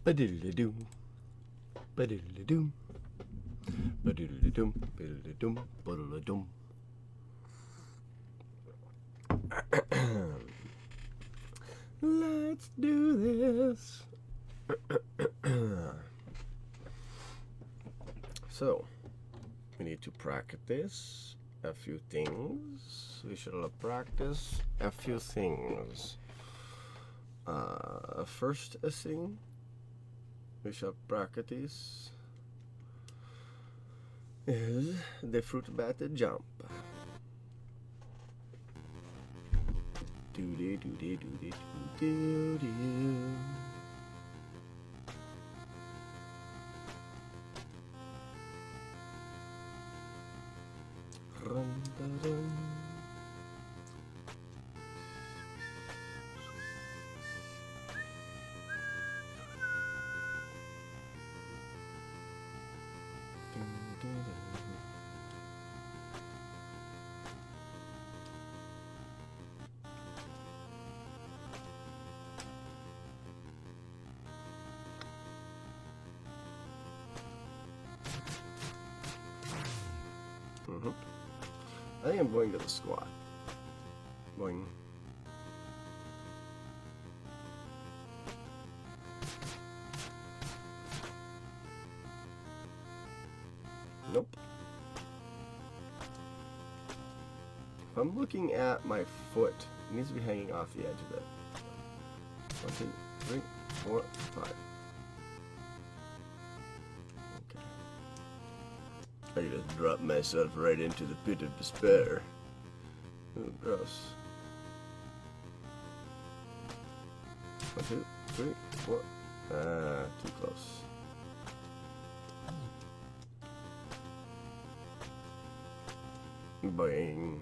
Ba-diddle-doom. Ba-diddle-doom. Ba-diddle-doom. Ba-diddle-doom. Ba-diddle-doom. Let's do this. So, we need to practice a few things. We shall practice a few things. First thing we shall practice is the fruit bat jump. Doody doody doody doody. Run, da, run. I think I'm going to the squat. Going. Nope. If I'm looking at my foot, it needs to be hanging off the edge of it. 1, 2, 3, 4, 5. I just dropped myself right into the pit of despair. Ooh, gross. 1, 2, 3, 4. Too close. Boing.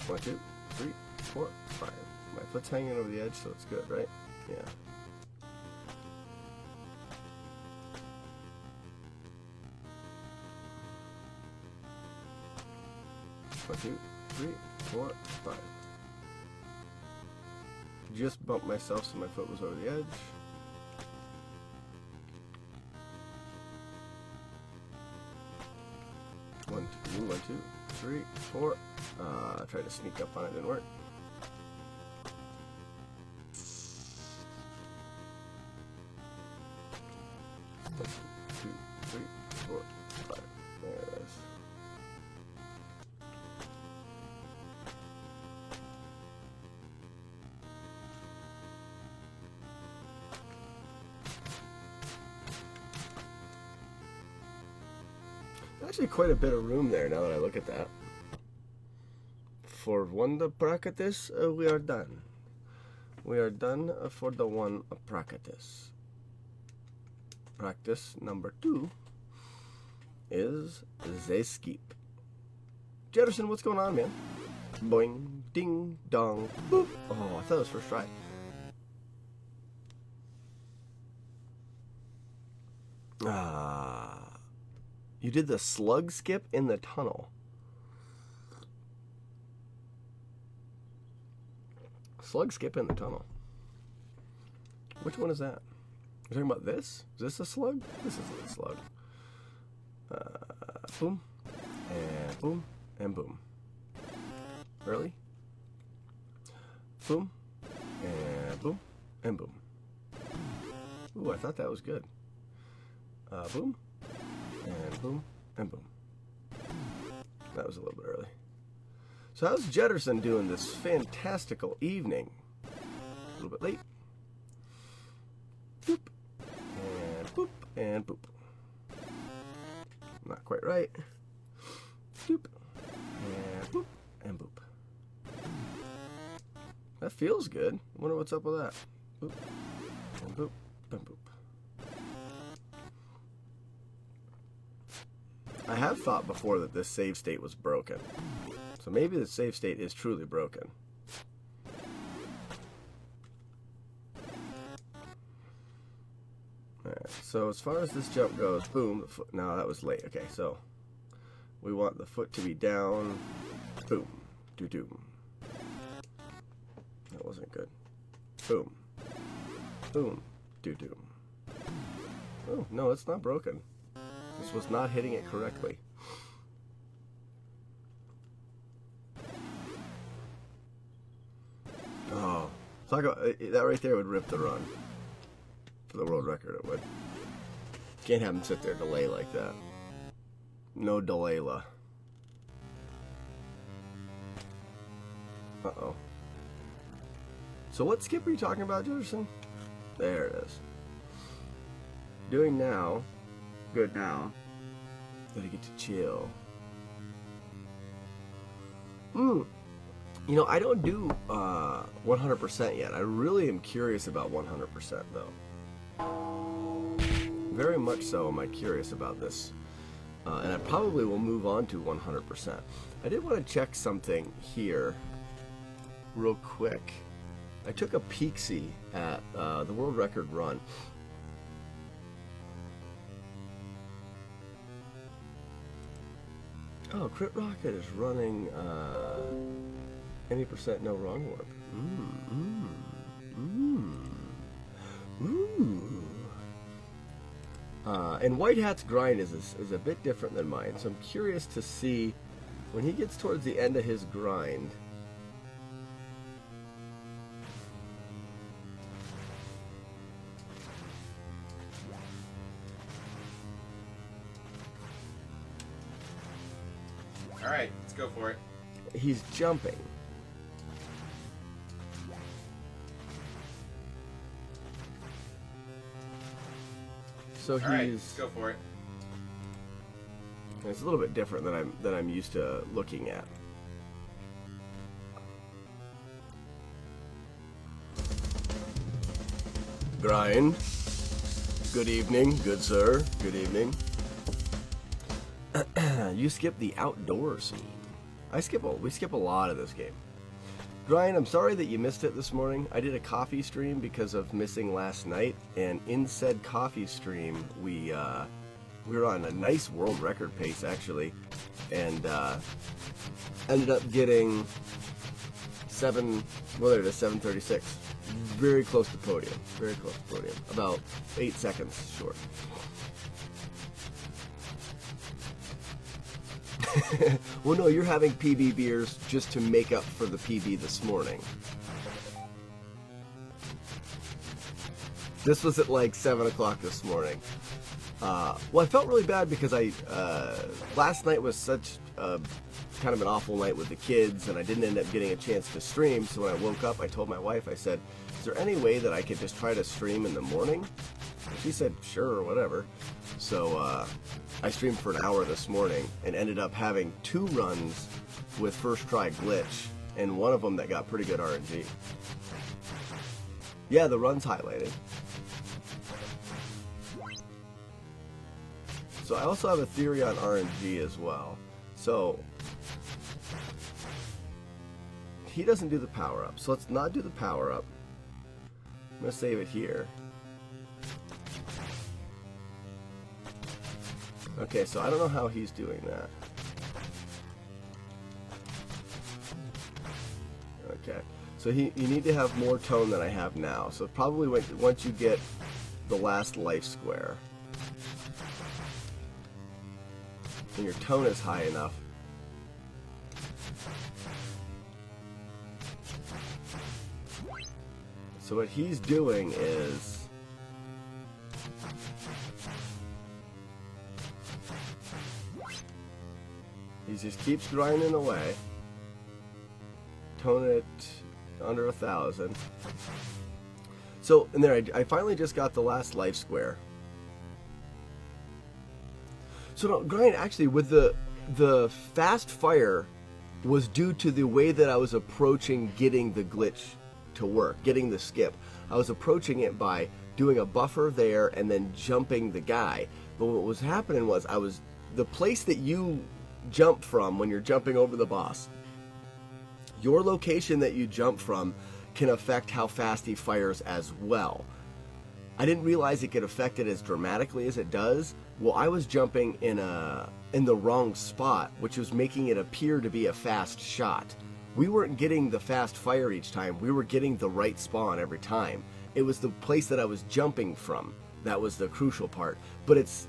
1, 2, 3, 4, 5. My foot's hanging over the edge, so it's good, right? Yeah. 1, 2, 3, 4, 5. Just bumped myself so my foot was over the edge. One, 2, 3, 4. I tried to sneak up on it, didn't work. One, 2, 3, 4, 5. There it is. Actually quite a bit of room there now that I look at that. For one practice, we are done. We are done for the one practice. Practice number 2 is the skip. Jefferson, what's going on, man? Boing, ding, dong, boop. Oh, I thought it was first try. You did the slug skip in the tunnel. Slug skip in the tunnel. Which one is that? You're talking about this? Is this a slug? This is a slug. Boom. And boom. And boom. Really? Boom. And boom. And boom. Ooh, I thought that was good. Boom. And boom, and boom. That was a little bit early. So how's Jefferson doing this fantastical evening? A little bit late. Boop. And boop, and boop. Not quite right. Boop. And boop, and boop. That feels good. I wonder what's up with that. Boop, and boop, and boop. I have thought before that this save state was broken. So maybe the save state is truly broken. Alright, so as far as this jump goes, boom, the foot, no, that was late. Okay, so we want the foot to be down, boom, doo-doo. That wasn't good. Boom. Boom. Doo-doo. Oh, no, it's not broken. This was not hitting it correctly. Oh, talk about, that right there would rip the run. For the world record, it would. Can't have him sit there delay like that. No delay-la. Uh-oh. So what skip are you talking about, Jefferson? There it is. Doing now. Good now. Gotta get to chill. You know, I don't do 100% yet. I really am curious about 100% though. Very much so am I curious about this. And I probably will move on to 100%. I did want to check something here real quick. I took a peek-see at the world record run. Oh, Crit Rocket is running any percent no wrong warp. And White Hat's grind is a bit different than mine, so I'm curious to see when he gets towards the end of his grind. Alright, let's go for it. He's jumping. So he's. Alright, let's go for it. It's a little bit different than I'm used to looking at. Grind. Good evening, good sir. Good evening. You skip the outdoor scene. We skip a lot of this game. Brian, I'm sorry that you missed it this morning. I did a coffee stream because of missing last night, and in said coffee stream, we were on a nice world record pace actually, and ended up getting 736. Very close to podium. Very close to podium. About 8 seconds short. Well, no, you're having PB beers just to make up for the PB this morning. This was at like 7 o'clock this morning. Well, I felt really bad because last night was such kind of an awful night with the kids, and I didn't end up getting a chance to stream. So when I woke up, I told my wife, I said, is there any way that I could just try to stream in the morning? She said, sure, or whatever. So I streamed for an hour this morning and ended up having 2 runs with first try glitch, and one of them that got pretty good RNG. Yeah, the run's highlighted. So I also have a theory on RNG as well. So he doesn't do the power up, so let's not do the power up. I'm gonna save it here. Okay, so I don't know how he's doing that. Okay, so you need to have more tone than I have now. So probably once you get the last life square, and your tone is high enough, so what he's doing is he just keeps grinding away. Tone it under 1,000. So, and there I finally just got the last life square. So no, grind actually with the fast fire was due to the way that I was approaching getting the glitch to work, getting the skip. I was approaching it by doing a buffer there and then jumping the guy. But what was happening was the place that you jump from when you're jumping over the boss, your location that you jump from can affect how fast he fires as well. I didn't realize it could affect it as dramatically as it does. Well, I was jumping in the wrong spot, which was making it appear to be a fast shot. we weren't getting the fast fire each time. We were getting the right spawn every time. It was the place that I was jumping from that was the crucial part. But it's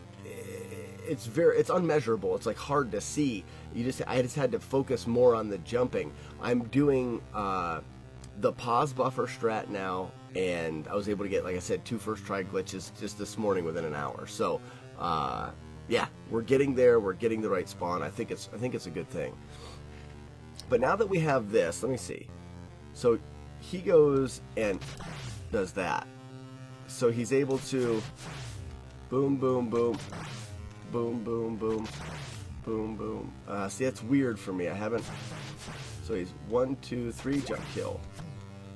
unmeasurable. It's like hard to see. I just had to focus more on the jumping. I'm doing the pause buffer strat now, and I was able to get, like I said, 2 first try glitches just this morning within an hour. So yeah, we're getting there. We're getting the right spawn. I think it's a good thing. But now that we have this, let me see. So he goes and does that. So he's able to boom, boom, boom, boom, boom, boom, boom, boom. See, that's weird for me. I haven't. So he's 1, 2, 3 jump kill.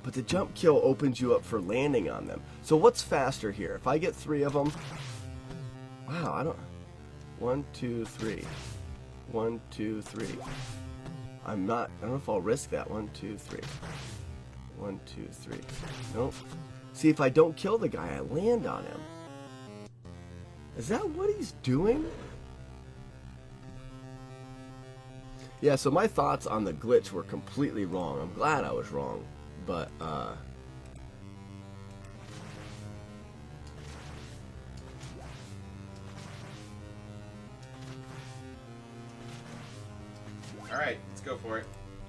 But the jump kill opens you up for landing on them. So what's faster here? If I get 3 of them, wow, I don't. 1, 2, 3. 1, 2, 3. I don't know if I'll risk that. 1, 2, 3. 1, 2, 3. Nope. See, if I don't kill the guy, I land on him. Is that what he's doing? Yeah, so my thoughts on the glitch were completely wrong. I'm glad I was wrong. But, Alright, let's go for it.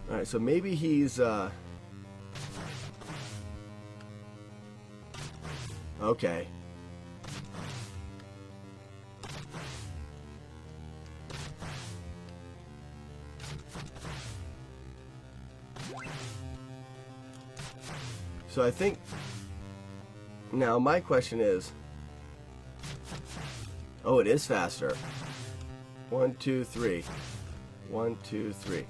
Alright, so maybe he's, okay. So I think, now my question is, oh, it is faster. 1, 2, 3. 1, 2, 3.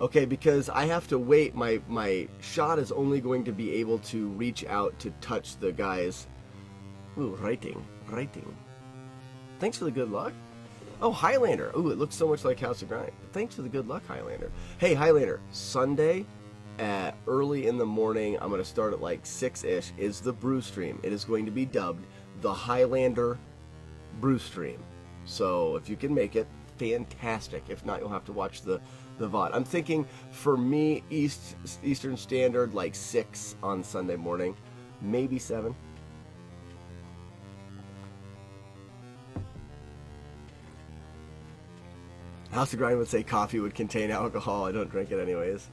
Okay, because I have to wait. My shot is only going to be able to reach out to touch the guys. Ooh, writing. Thanks for the good luck. Oh, Highlander. Ooh, it looks so much like House of Grind. Thanks for the good luck, Highlander. Hey, Highlander, Sunday at early in the morning, I'm going to start at like 6-ish, is the brew stream. It is going to be dubbed the Highlander brew stream. So if you can make it, fantastic. If not, you'll have to watch the VOD. I'm thinking for me, Eastern Standard, like 6 on Sunday morning, maybe 7. House of Grind would say coffee would contain alcohol. I don't drink it anyways.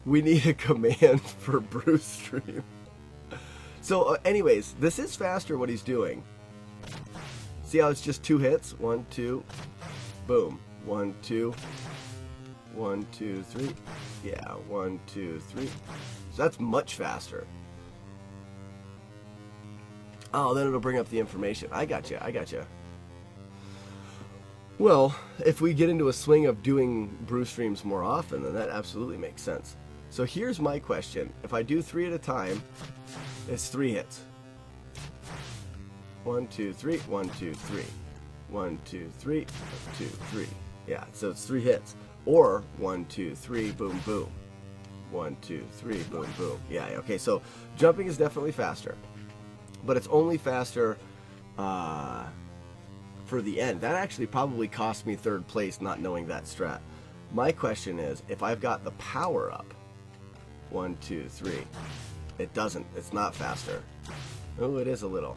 We need a command for brew stream. So anyways, this is faster what he's doing. See how it's just 2 hits? 1, 2, boom. 1, 2, 1, 2, 3. Yeah, 1, 2, 3. So that's much faster. Oh, then it'll bring up the information. I got you. Well, if we get into a swing of doing brew streams more often, then that absolutely makes sense. So here's my question. If I do 3 at a time, it's 3 hits. 1, 2, 3, 1, 2, 3. 1, 2, 3, 2, 3. Yeah, so it's 3 hits. Or 1, 2, 3, boom, boom. 1, 2, 3, boom, boom. Yeah, okay, so jumping is definitely faster. But it's only faster for the end. That actually probably cost me 3rd place not knowing that strat. My question is, if I've got the power up, 1, 2, 3, it doesn't. It's not faster. Oh, it is a little.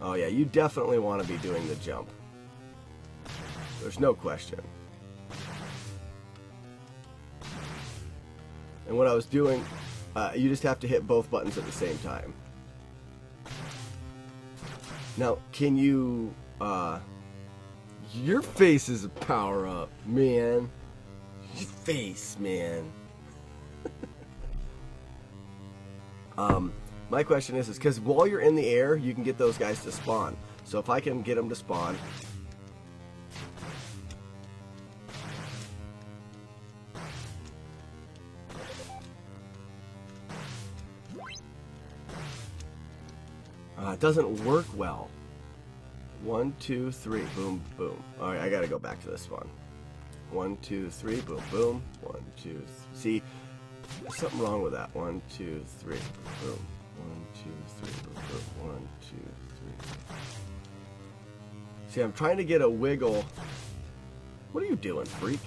Oh yeah, you definitely want to be doing the jump. There's no question. And what I was doing, you just have to hit both buttons at the same time. Now, can you, your face is a power up, man. Your face, man. My question is because while you're in the air, you can get those guys to spawn. So if I can get them to spawn. It doesn't work well. 1, 2, 3, boom, boom. All right, I gotta go back to this one. 1, 2, 3, boom, boom. 1, 2, 3. See, there's something wrong with that. 1, 2, 3, boom. 1, 2, 3, boom, boom. 1, 2, 3. See, I'm trying to get a wiggle. What are you doing, freak?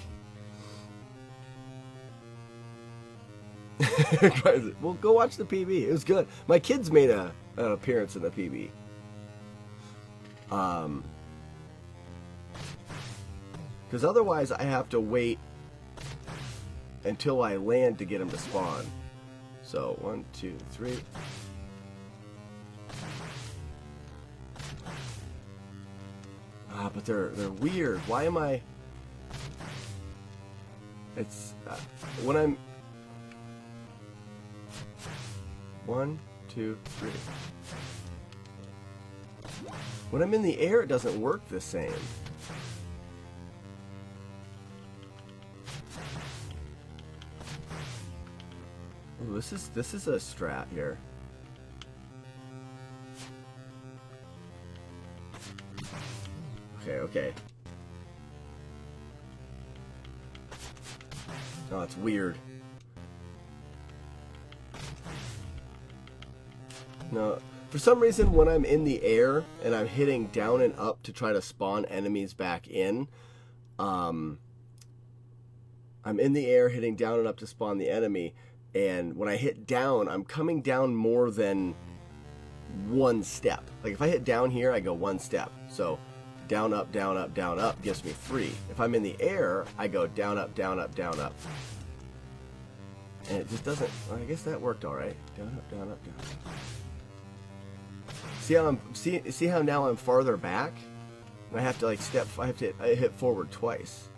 Well, go watch the PB. It was good. My kids made an appearance in the PB. Because otherwise I have to wait until I land to get them to spawn. So, 1, 2, 3. But they're weird. Why am I... It's... when I'm... 1, 2, 3. When I'm in the air, it doesn't work the same. Ooh, this is a strat here. Okay. Oh, it's weird. No, for some reason when I'm in the air and I'm hitting down and up to try to spawn enemies back in, I'm in the air hitting down and up to spawn the enemy, and when I hit down, I'm coming down more than one step. Like if I hit down here, I go one step. So down, up, down, up, down, up gives me 3. If I'm in the air, I go down, up, down, up, down, up. And it just doesn't, well, I guess that worked all right. Down, up, down, up, down, up. See how now I'm farther back? And I have to like I hit forward twice.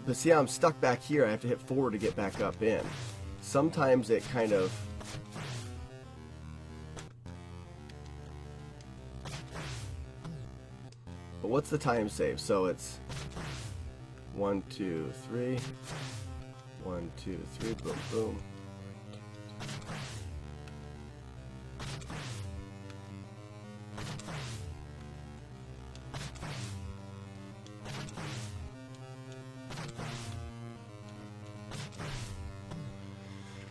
But see how I'm stuck back here, I have to hit forward to get back up in. Sometimes it kind of... But what's the time save? So it's 1, 2, 3. 1, 2, 3, boom, boom.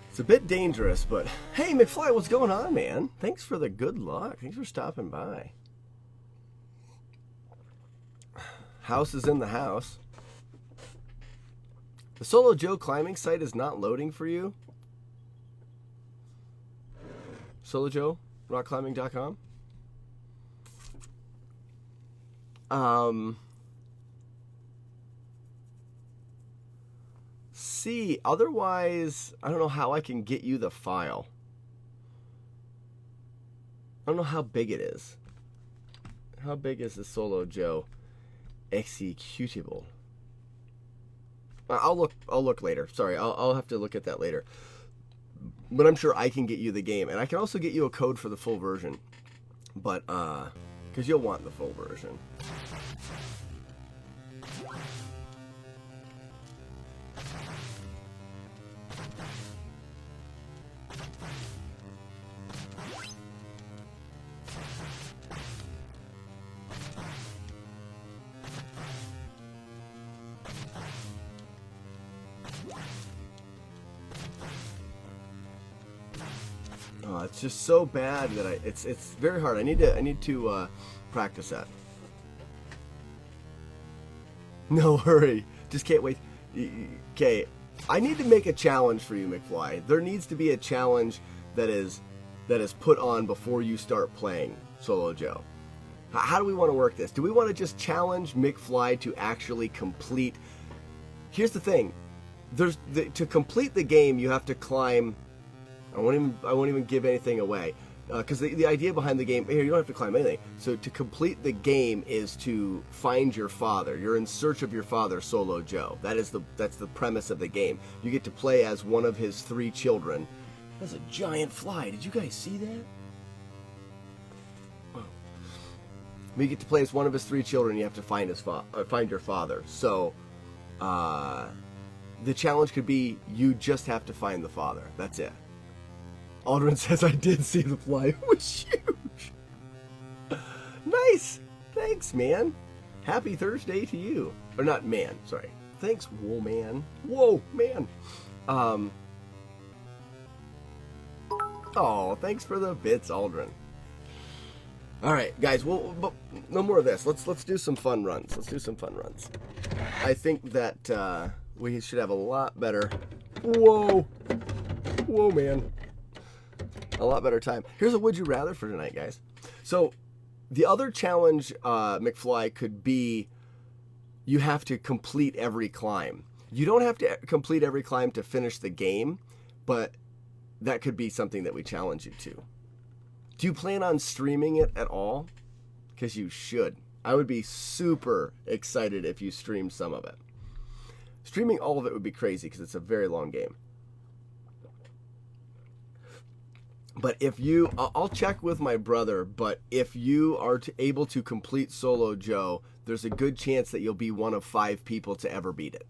It's a bit dangerous, but hey, McFly, what's going on, man? Thanks for the good luck. Thanks for stopping by. House is in the house. The Solo Joe climbing site is not loading for you? Solo Joe, rockclimbing.com? See, otherwise, I don't know how I can get you the file. I don't know how big it is. How big is the Solo Joe executable? I'll look later. Sorry, I'll have to look at that later. But I'm sure I can get you the game, and I can also get you a code for the full version. But because you'll want the full version. Oh, it's just so bad that it's very hard. I need to practice that. No hurry. Just can't wait. Okay, I need to make a challenge for you, McFly. There needs to be a challenge that is put on before you start playing Solo Joe. How do we want to work this? Do we want to just challenge McFly to actually complete? Here's the thing. To complete the game, you have to climb. I won't even give anything away, because the idea behind the game here, you don't have to climb anything. So to complete the game is to find your father. You're in search of your father, Solo Joe. That's the premise of the game. You get to play as one of his 3 children. That's a giant fly. Did you guys see that? Oh. You get to play as one of his 3 children. You have to find your father. So the challenge could be you just have to find the father. That's it. Aldrin says, I did see the fly. It was huge. Nice. Thanks, man. Happy Thursday to you. Or not man, sorry. Thanks, whoa, man. Whoa, man. Oh, thanks for the bits, Aldrin. All right, guys. Well, no more of this. Let's do some fun runs. Let's do some fun runs. I think that we should have a lot better. Whoa, man. A lot better time. Here's a would you rather for tonight, guys. So, the other challenge, McFly, could be you have to complete every climb. You don't have to complete every climb to finish the game, but that could be something that we challenge you to. Do you plan on streaming it at all? Because you should. I would be super excited if you streamed some of it. Streaming all of it would be crazy because it's a very long game. But if you, I'll check with my brother, but if you are able to complete Solo Joe, there's a good chance that you'll be one of 5 people to ever beat it.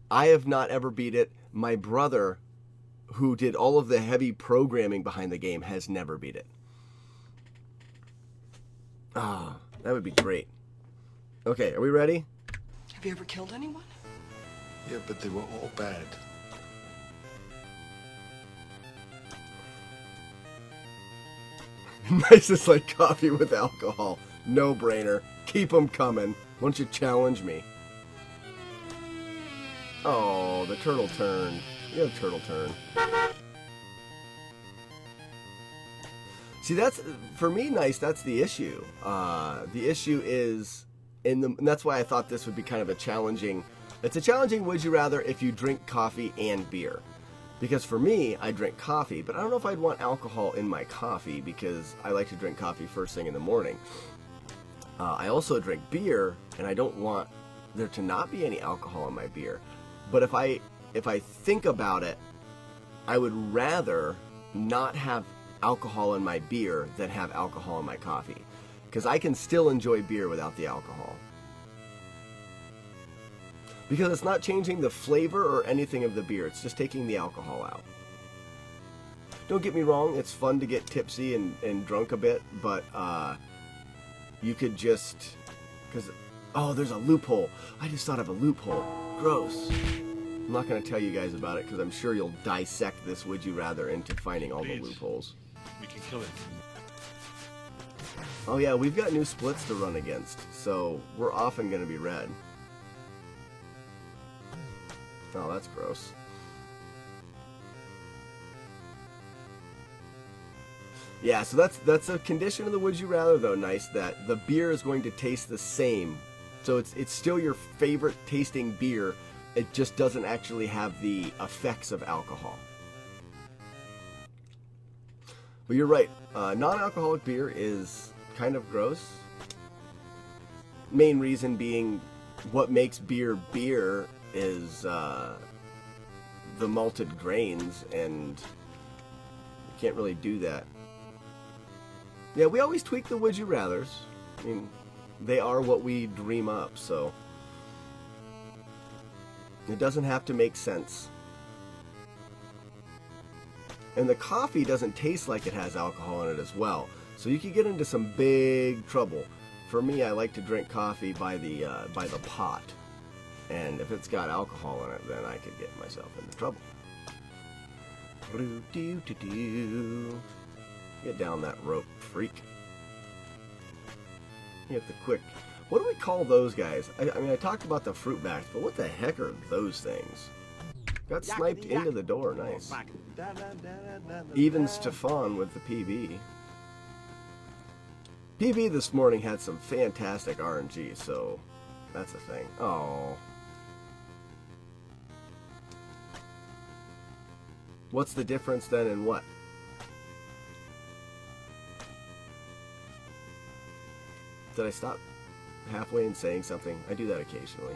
I have not ever beat it. My brother, who did all of the heavy programming behind the game, has never beat it. Ah, that would be great. Okay, are we ready? Have you ever killed anyone? Yeah, but they were all bad. Nice is like coffee with alcohol. No brainer. Keep them coming. Why don't you challenge me? Oh, the turtle turned. You got a turtle turn. See, that's, for me, nice, that's the issue. The issue is, and that's why I thought this would be kind of a challenging, it's a challenging would you rather if you drink coffee and beer. Because for me, I drink coffee, but I don't know if I'd want alcohol in my coffee because I like to drink coffee first thing in the morning. I also drink beer, and I don't want there to not be any alcohol in my beer. But if I think about it, I would rather not have alcohol in my beer than have alcohol in my coffee. Because I can still enjoy beer without the alcohol. Because it's not changing the flavor or anything of the beer. It's just taking the alcohol out. Don't get me wrong, it's fun to get tipsy and drunk a bit, but you could just... Oh, there's a loophole. I just thought of a loophole. Gross. I'm not going to tell you guys about it because I'm sure you'll dissect this would you rather into finding all the loopholes. We can kill it. Oh yeah, we've got new splits to run against, so we're often going to be red. Oh, that's gross. Yeah, so that's a condition of the would you rather though, nice, that the beer is going to taste the same. So it's still your favorite tasting beer. It just doesn't actually have the effects of alcohol. But you're right. Non-alcoholic beer is kind of gross. Main reason being what makes beer beer is the malted grains, and you can't really do that. Yeah, we always tweak the would you rathers. I mean, they are what we dream up, so it doesn't have to make sense. And the coffee doesn't taste like it has alcohol in it as well, so you could get into some big trouble. For me, I like to drink coffee by the pot, and if it's got alcohol in it, then I could get myself into trouble. Get down that rope, freak. Get the quick. What do we call those guys? I mean, I talked about the fruit bats, but what the heck are those things? Got sniped into the door, nice. Even Stefan with the PB. PB this morning had some fantastic RNG, so that's a thing. Oh. What's the difference then in what? Did I stop halfway in saying something? I do that occasionally.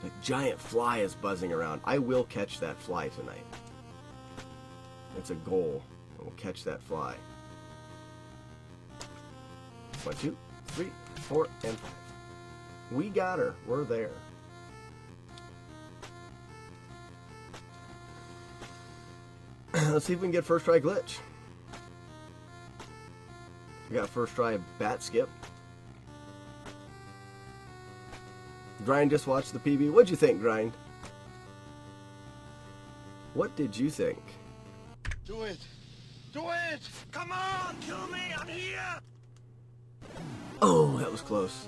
A giant fly is buzzing around. I will catch that fly tonight. It's a goal. I will catch that fly. 1, 2, 3, 4, and 5. We got her. We're there. Let's see if we can get first try glitch. We got first try bat skip. Grind just watched the PB. What'd you think, Grind? What did you think? Do it! Do it! Come on! Kill me! I'm here! Oh, that was close.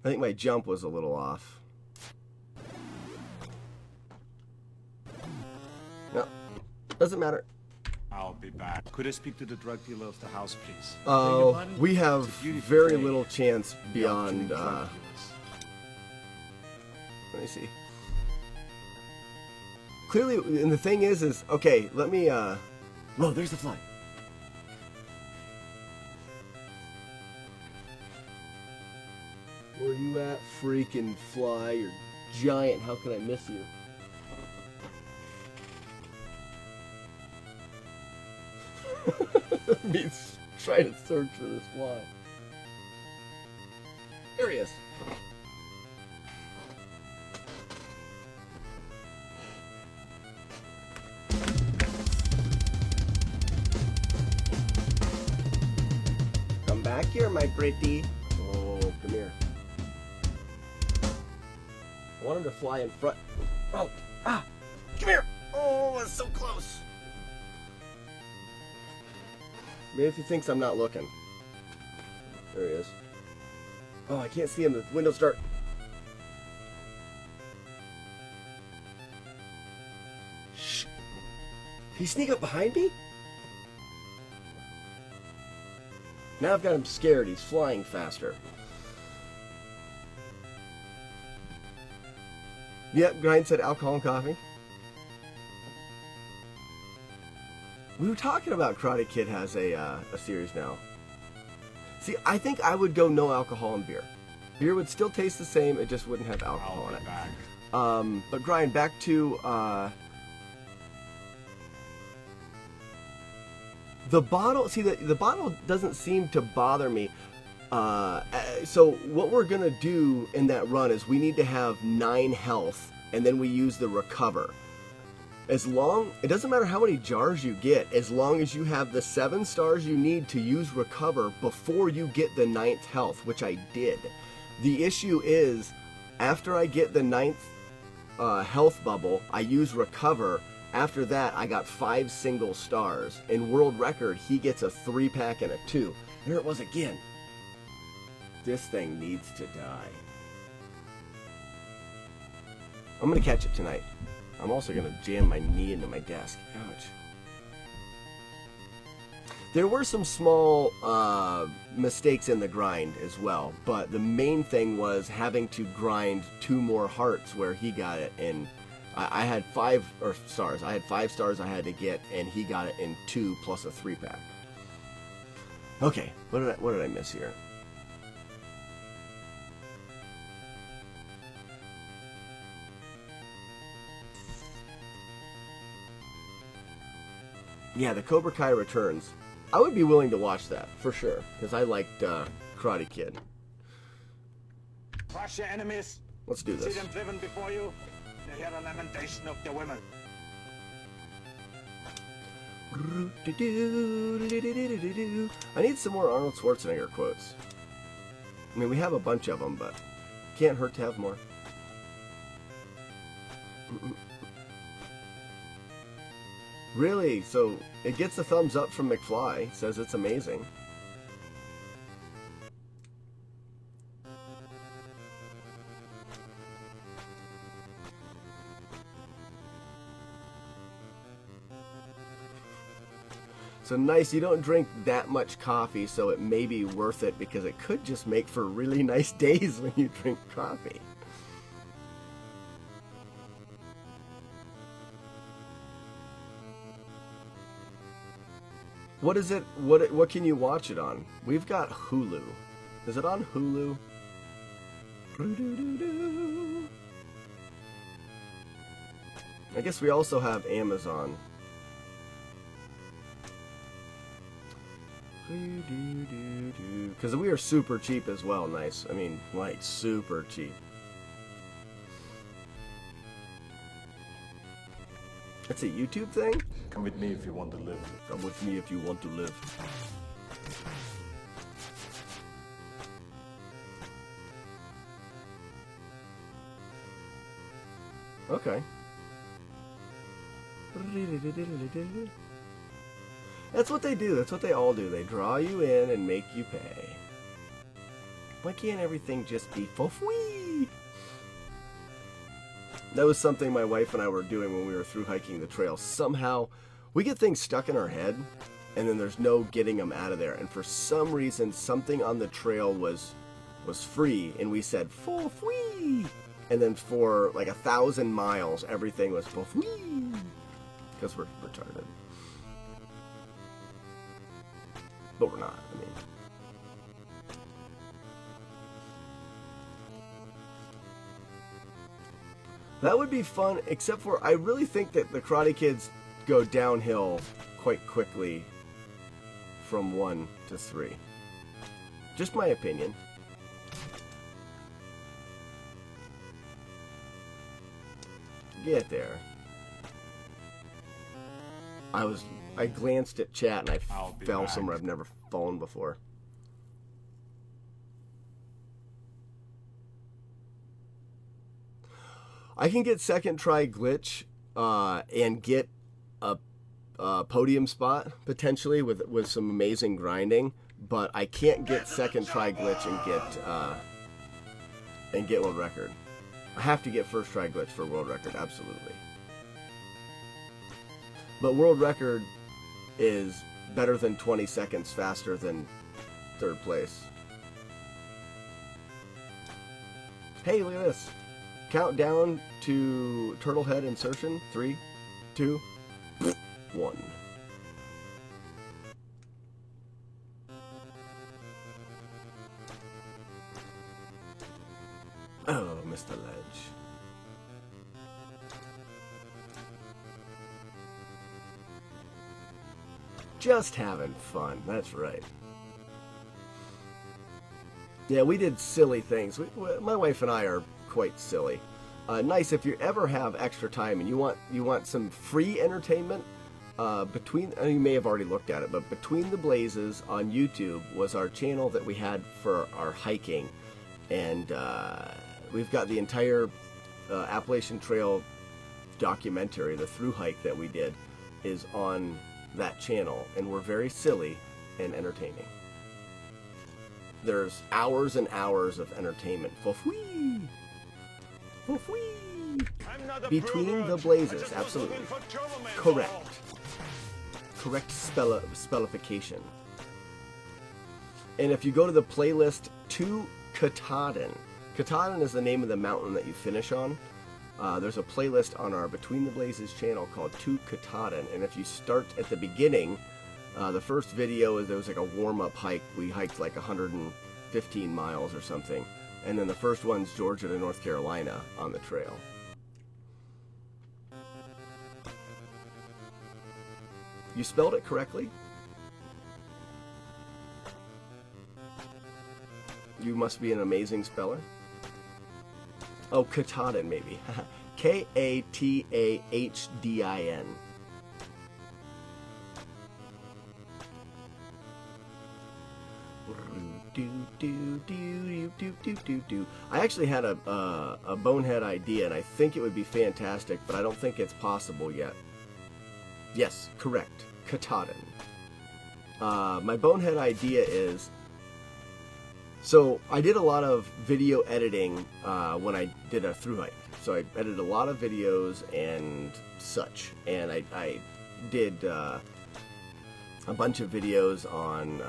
I think my jump was a little off. No, doesn't matter. I'll be back. Could I speak to the drug dealer of the house, please? Oh, we have It's a beautiful very day. little chance beyond, Drug dealers. let me see. Clearly, and the thing is, okay, let me, whoa, there's the fly. Where you at, freaking fly? You're giant, how could I miss you? Me trying to search for this fly. There he is. Come back here, my pretty. Oh, come here. I want him to fly in front. Oh, come here. Oh, it's so close. Maybe if he thinks I'm not looking. There he is. Oh, I can't see him. The window's dark. Shh. Can he sneak up behind me? Now I've got him scared. He's flying faster. Yep, Grind said alcohol and coffee. We were talking about Karate Kid has a series now. See, I think I would go no alcohol and beer. Beer would still taste the same, it just wouldn't have alcohol I'll in be it. back. But Grind, back to the bottle. See, the bottle doesn't seem to bother me. So what we're gonna do in that run is we need to have 9 health, and then we use the recover. It doesn't matter how many jars you get, as long as you have the 7 stars you need to use recover before you get the 9th health, which I did. The issue is, after I get the 9th health bubble, I use recover. After that, I got 5 single stars. In world record, he gets a 3-pack and a 2. There it was again. This thing needs to die. I'm gonna catch it tonight. I'm also gonna jam my knee into my desk. Ouch. There were some small mistakes in the grind as well, but the main thing was having to grind 2 more hearts where he got it in. I had 5 stars. I had 5 stars I had to get, and he got it in 2 plus a 3-pack. Okay, what did I miss here? Yeah, the Cobra Kai Returns. I would be willing to watch that, for sure, because I liked Karate Kid. Crush your enemies. Let's do this. See them driven before you. They hear the lamentation of the women. I need some more Arnold Schwarzenegger quotes. I mean, we have a bunch of them, but can't hurt to have more. Really? So it gets a thumbs up from McFly. Says it's amazing. So nice, you don't drink that much coffee, so it may be worth it because it could just make for really nice days when you drink coffee. What is it? What can you watch it on? We've got Hulu. Is it on Hulu? I guess we also have Amazon. Because we are super cheap as well. Nice. I mean, like, super cheap. That's a YouTube thing? Come with me if you want to live. Come with me if you want to live. Okay. That's what they do. That's what they all do. They draw you in and make you pay. Why can't everything just be for free? That was something my wife and I were doing when we were through hiking the trail. Somehow, we get things stuck in our head, and then there's no getting them out of there. And for some reason, something on the trail was free, and we said, for free! And then for like 1,000 miles, everything was for free. Because we're retarded. But we're not, I mean. That would be fun, except for I really think that the Karate Kids go downhill quite quickly from 1 to 3. Just my opinion. Get there. I glanced at chat and I fell back. somewhere I've never fallen before. I can get second try glitch and get a podium spot potentially with some amazing grinding, but I can't get second try glitch and get world record. I have to get first try glitch for world record, absolutely. But world record is better than 20 seconds faster than third place. Hey, look at this. Countdown to turtle head insertion. 3, 2, 1. Oh, Mr. Ledge. Just having fun, that's right. Yeah, we did silly things. My wife and I are quite silly. Nice if you ever have extra time and you want some free entertainment. You may have already looked at it, but Between the Blazes on YouTube was our channel that we had for our hiking, and we've got the entire Appalachian Trail documentary, the through hike that we did, is on that channel, and we're very silly and entertaining. There's hours and hours of entertainment for free. For free. Between the Blazes, absolutely. Correct. Correct spellification. And if you go to the playlist To Katahdin, Katahdin is the name of the mountain that you finish on. There's a playlist on our Between the Blazes channel called To Katahdin, and if you start at the beginning, the first video is there was like a warm-up hike. We hiked like 115 miles or something, and then the first one's Georgia to North Carolina on the trail. You spelled it correctly? You must be an amazing speller. Oh, Katahdin, maybe. K-A-T-A-H-D-I-N. I actually had a bonehead idea, and I think it would be fantastic, but I don't think it's possible yet. Yes, correct. Katahdin. My bonehead idea is... So I did a lot of video editing when I did a through hike. So I edited a lot of videos and such, and I did a bunch of videos on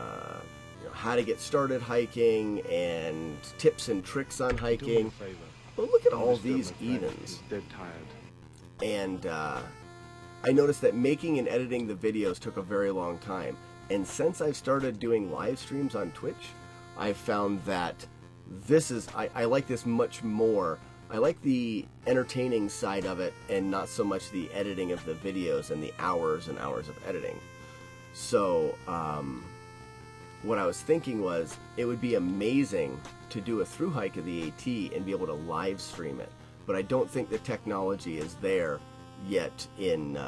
how to get started hiking and tips and tricks on hiking. Well, look at all these evens. Dead tired. And I noticed that making and editing the videos took a very long time. And since I've started doing live streams on Twitch, I've found that I like this much more. I like the entertaining side of it and not so much the editing of the videos and the hours and hours of editing. So what I was thinking was it would be amazing to do a through hike of the AT and be able to live stream it. But I don't think the technology is there yet in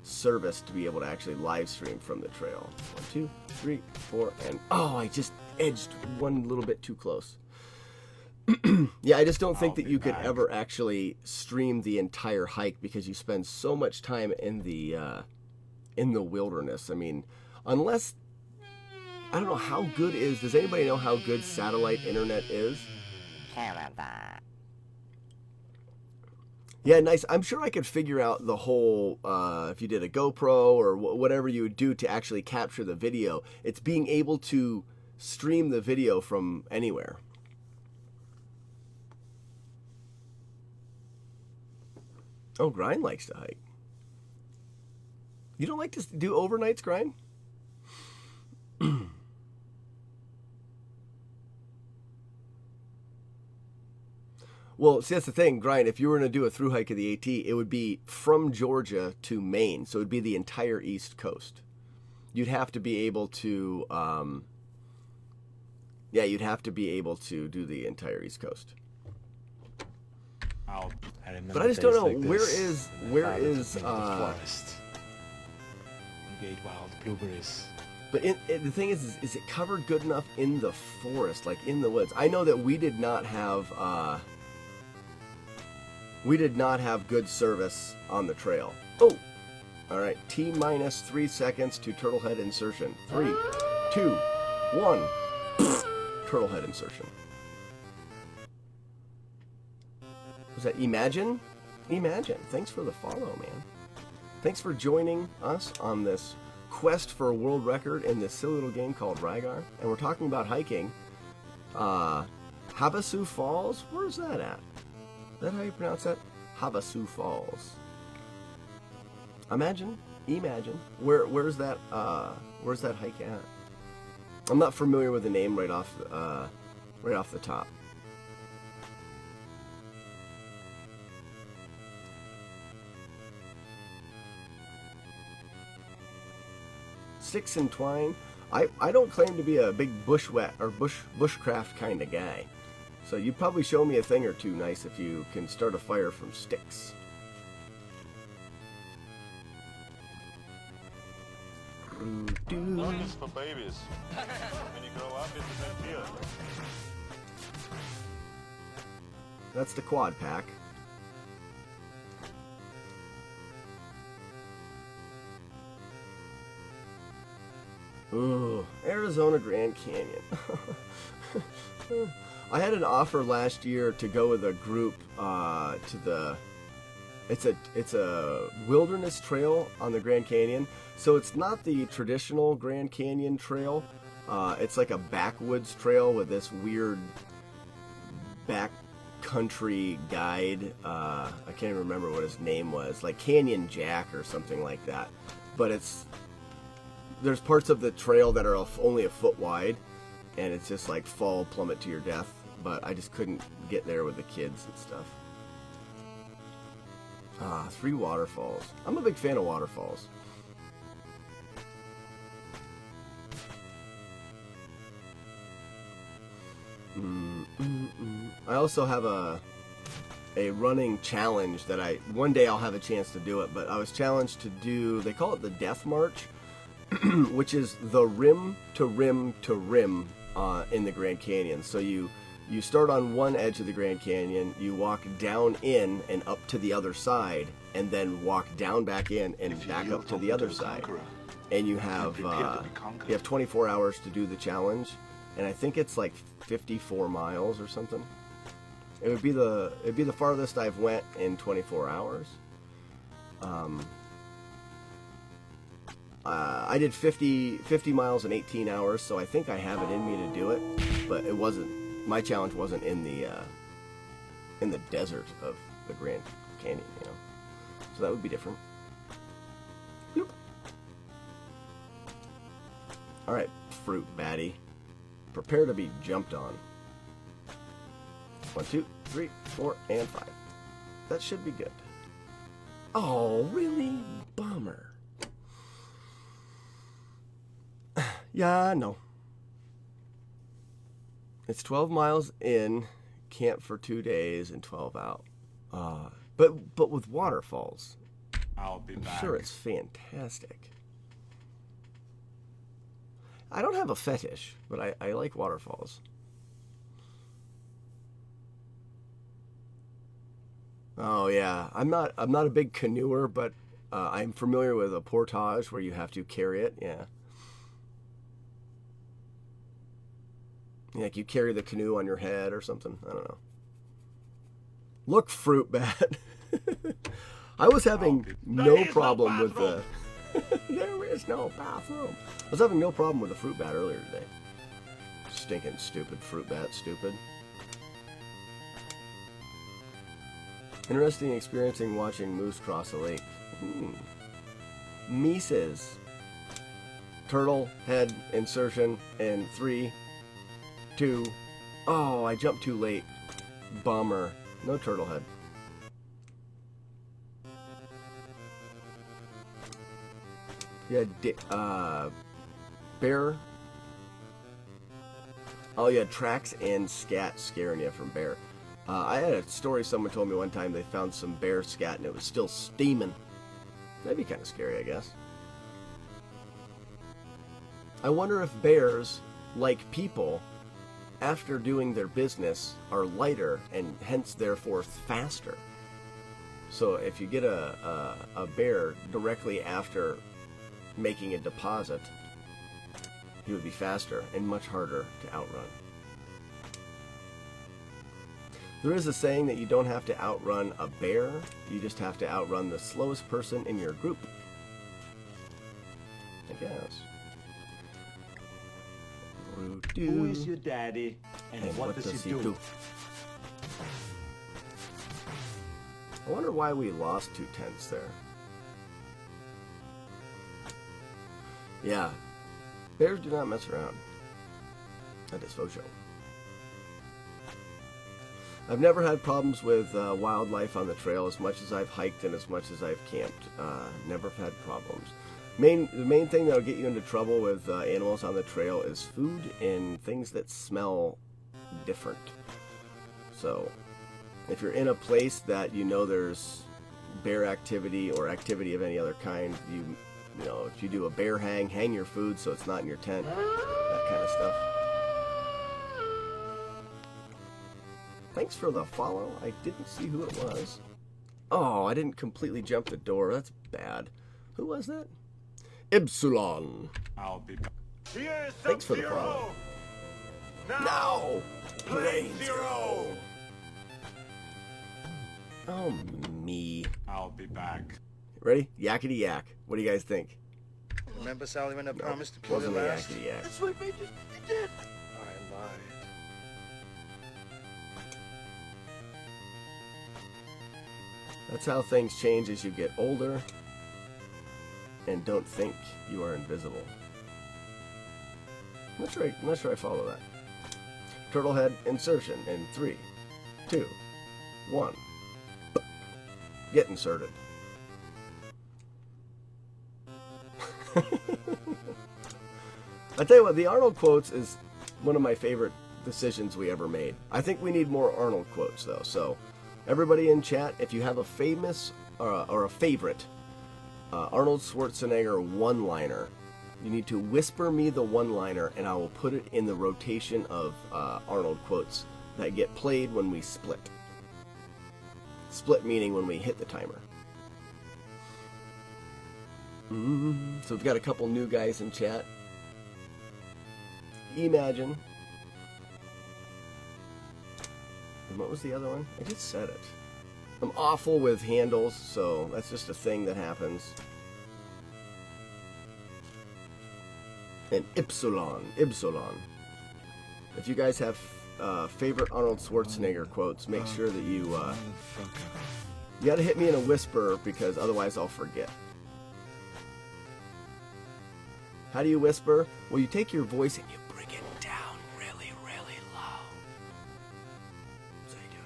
service to be able to actually live stream from the trail. 1, 2, 3, 4, and oh, I just edged one little bit too close. Yeah, I just don't think I'll that be you could back. ever actually stream the entire hike because you spend so much time in the wilderness. I mean, unless I don't know how good is. Does anybody know how good satellite internet is? Yeah, nice. I'm sure I could figure out the whole, if you did a GoPro or whatever you would do to actually capture the video. It's being able to stream the video from anywhere. Oh, Grind likes to hike. You don't like to do overnights, Grind? Well, see, that's the thing, Grind. If you were going to do a through hike of the AT, it would be from Georgia to Maine. So it would be the entire East Coast. You'd have to be able to, yeah, you'd have to be able to do the entire East Coast. I But I just don't know, days like where this. is, The forest. Engage wild blueberries. but the thing is it covered good enough in the forest, like in the woods? I know that we did not have good service on the trail. Oh, all right. T minus 3 seconds to turtle head insertion. 3, 2, 1. Turtle head insertion. Was that Imagine? Imagine. Thanks for the follow, man. Thanks for joining us on this quest for a world record in this silly little game called Rygar. And we're talking about hiking. Havasu Falls? Where's that at? Is that how you pronounce that? Havasu Falls. Imagine. Where's that hike at? I'm not familiar with the name right off the top. Sticks and twine. I don't claim to be a big bushcraft kind of guy. So you probably show me a thing or two nice if you can start a fire from sticks. Love is for babies. When you grow up, it's a big deal. That's the quad pack. Ooh, Arizona Grand Canyon. I had an offer last year to go with a group to the. It's a wilderness trail on the Grand Canyon, so it's not the traditional Grand Canyon trail. It's like a backwoods trail with this weird backcountry guide. I can't even remember what his name was, like Canyon Jack or something like that. But there's parts of the trail that are only a foot wide, and it's just like fall plummet to your death. But I just couldn't get there with the kids and stuff. 3 waterfalls. I'm a big fan of waterfalls. I also have a running challenge that one day I'll have a chance to do it, but I was challenged to do, they call it the Death March, which is the rim to rim to rim in the Grand Canyon. So you start on one edge of the Grand Canyon, you walk down in and up to the other side, and then walk down back in and back up to the other side. And you have 24 hours to do the challenge, and I think it's like 54 miles or something. It'd be the farthest I've went in 24 hours. I did 50 miles in 18 hours, so I think I have it in me to do it, but it wasn't. My challenge wasn't in the desert of the Grand Canyon, you know. So that would be different. Bloop. All right, fruit baddie, prepare to be jumped on. 1, 2, 3, 4, and 5. That should be good. Oh, really? Bummer. Yeah, no. It's 12 miles in, camp for 2 days, and 12 out. But with waterfalls. I'll be back. I'm sure it's fantastic. I don't have a fetish, but I like waterfalls. Oh yeah, I'm not a big canoeer, but I'm familiar with a portage where you have to carry it. Yeah. Like you carry the canoe on your head or something. I don't know. Look, fruit bat. I was having no problem with the. There is no bathroom. I was having no problem with the fruit bat earlier today. Stinking stupid fruit bat, stupid. Interesting experiencing watching moose cross a lake. Mises. Turtle head insertion in 3, 2. Oh, I jumped too late. Bummer. No turtle head. Yeah, bear. Oh yeah, tracks and scat scaring you from bear. I had a story someone told me one time they found some bear scat and it was still steaming. That'd be kind of scary, I guess. I wonder if bears, like people, after doing their business, are lighter and hence therefore faster. So if you get a bear directly after making a deposit, he would be faster and much harder to outrun. There is a saying that you don't have to outrun a bear, you just have to outrun the slowest person in your group. I guess. Who is your daddy, and what does he do? I wonder why we lost 2 tenths there. Yeah, bears do not mess around. That is faux show. I've never had problems with wildlife on the trail as much as I've hiked and as much as I've camped. Never had problems. The main thing that'll get you into trouble with animals on the trail is food and things that smell different. So if you're in a place that you know there's bear activity or activity of any other kind, you know, if you do a bear hang your food so it's not in your tent, that kind of stuff. Thanks for the follow. I didn't see who it was. Oh, I didn't completely jump the door. That's bad. Who was that? Ibsulon. I'll be back. Thanks for the follow. Now, plane 0. Oh, me. I'll be back. Ready? Yakety yak. What do you guys think? Remember, Sally, when I promised to kill you Wasn't a last? yakety yak. That's what made you did. I lied. That's how things change as you get older and don't think you are invisible. I'm not sure I follow that. Turtle head insertion in 3, 2, 1. Get inserted. I tell you what, the Arnold quotes is one of my favorite decisions we ever made. I think we need more Arnold quotes though. So everybody in chat, if you have a famous or a favorite Arnold Schwarzenegger one-liner, you need to whisper me the one-liner and I will put it in the rotation of Arnold quotes that get played when we split. Split meaning when we hit the timer. So we've got a couple new guys in chat. Imagine. And what was the other one? I just said it. I'm awful with handles, so that's just a thing that happens. And Ypsilon. If you guys have favorite Arnold Schwarzenegger quotes, make sure that you gotta hit me in a whisper because otherwise I'll forget. How do you whisper? Well, you take your voice and you bring it down really, really low. That's how you do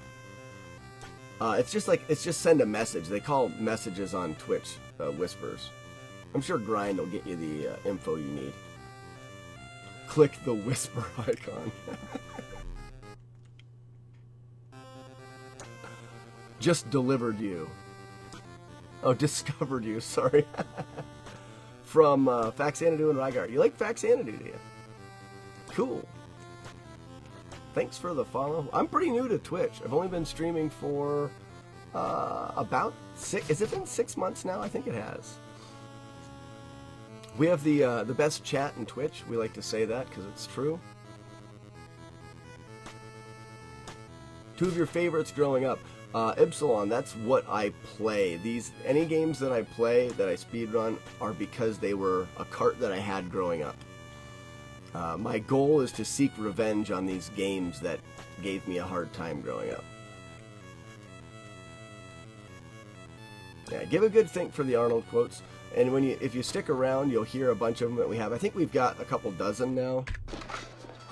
it. It's just send a message. They call messages on Twitch whispers. I'm sure Grind will get you the info you need. Click the whisper icon. Just delivered you. Oh, discovered you. Sorry. From Faxanadu and Rygar. You like Faxanadu, do you? Cool. Thanks for the follow. I'm pretty new to Twitch. I've only been streaming for About 6. Has it been 6 months now? I think it has. We have the best chat in Twitch. We like to say that because it's true. 2 of your favorites growing up. Ypsilon, that's what I play. Any games that I play that I speedrun are because they were a cart that I had growing up. My goal is to seek revenge on these games that gave me a hard time growing up. Yeah, give a good think for the Arnold quotes. And if you stick around, you'll hear a bunch of them that we have. I think we've got a couple dozen now.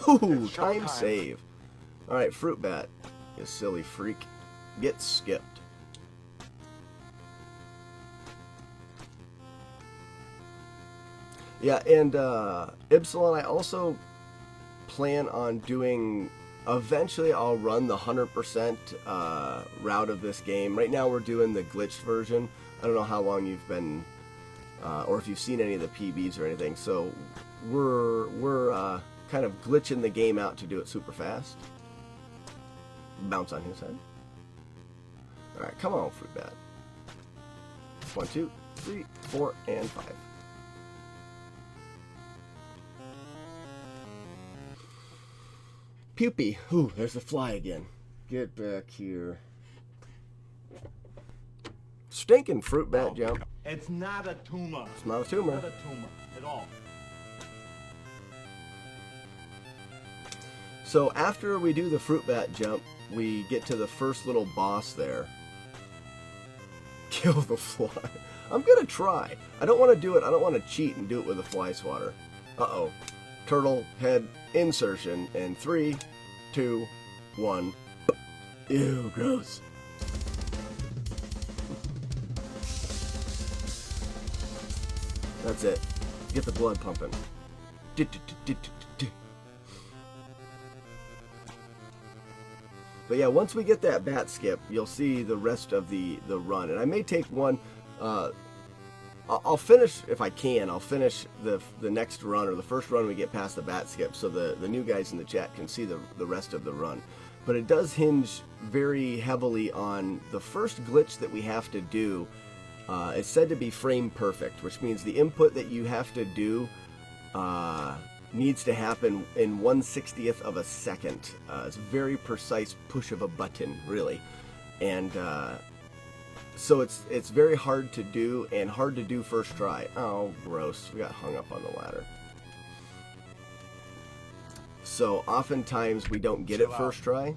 Ooh, time save. Alright, Fruit Bat, you silly freak. Get skipped. Yeah, and Ypsilon, I also plan on doing... Eventually, I'll run the 100% route of this game. Right now, we're doing the glitched version. I don't know how long you've been... or if you've seen any of the PBs or anything. So, we're kind of glitching the game out to do it super fast. Bounce on his head. Alright, come on, Fruit Bat. 1, 2, 3, 4, and 5. Pupy. Ooh, there's the fly again. Get back here. Stinking Fruit Bat jump. It's not a tumor. It's not a tumor. Not a tumor at all. So after we do the Fruit Bat jump, we get to the first little boss there. Kill the fly. I'm gonna try. I don't want to do it. I don't want to cheat and do it with a fly swatter. Uh-oh. Turtle head insertion in 3, 2, 1. Ew, gross. That's it. Get the blood pumping. But yeah, once we get that bat skip, you'll see the rest of the run. And I may take one... I'll finish, if I can, I'll finish the next run, or the first run we get past the bat skip, so the new guys in the chat can see the rest of the run. But it does hinge very heavily on the first glitch that we have to do. It's said to be frame perfect, which means the input that you have to do needs to happen in 1/60th of a second. It's a very precise push of a button, really. And so it's very hard to do, and hard to do first try. Oh, gross. We got hung up on the ladder. So oftentimes we don't get it first try.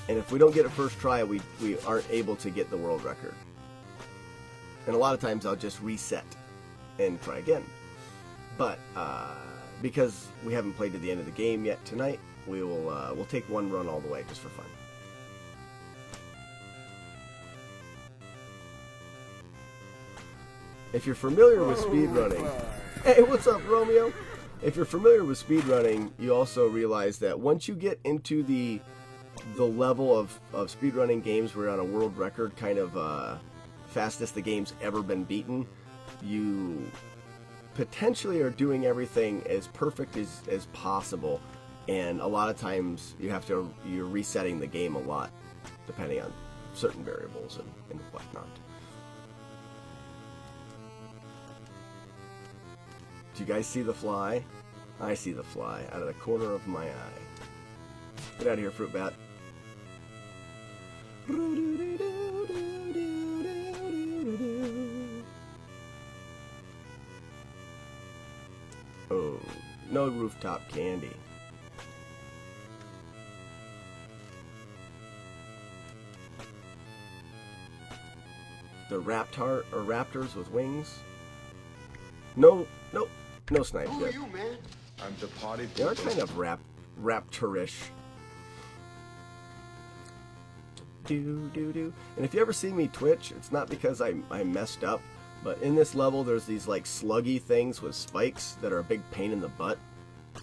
And if we don't get it first try, we aren't able to get the world record. And a lot of times I'll just reset and try again. But because we haven't played to the end of the game yet tonight, we'll take one run all the way just for fun. If you're familiar with speedrunning, hey, what's up, Romeo? If you're familiar with speedrunning, you also realize that once you get into the level of speedrunning games where you're on a world record, kind of fastest the game's ever been beaten, you potentially are doing everything as perfect as possible, and a lot of times you're resetting the game a lot, depending on certain variables and whatnot. Do you guys see the fly? I see the fly out of the corner of my eye. Get out of here, Fruit Bat. Oh, no rooftop candy. The raptors with wings? No snipe Who yet. are you, man? I'm the party They are kind of raptorish. Do. And if you ever see me Twitch, it's not because I messed up, but in this level there's these like sluggy things with spikes that are a big pain in the butt.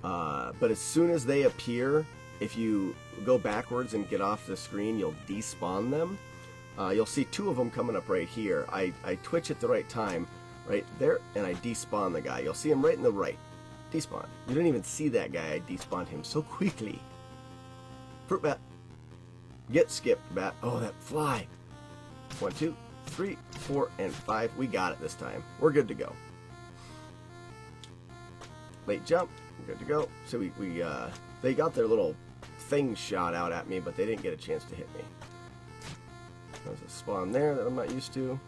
But as soon as they appear, if you go backwards and get off the screen, you'll despawn them. You'll see 2 of them coming up right here. I twitch at the right time, right there, and I despawn the guy. You'll see him right in the right. Despawn. You didn't even see that guy. I despawned him so quickly. Fruit Bat. Get skipped, bat. Oh, that fly. 1, 2, 3, 4, and 5. We got it this time. We're good to go. Late jump. We're good to go. So they got their little thing shot out at me, but they didn't get a chance to hit me. There's a spawn there that I'm not used to.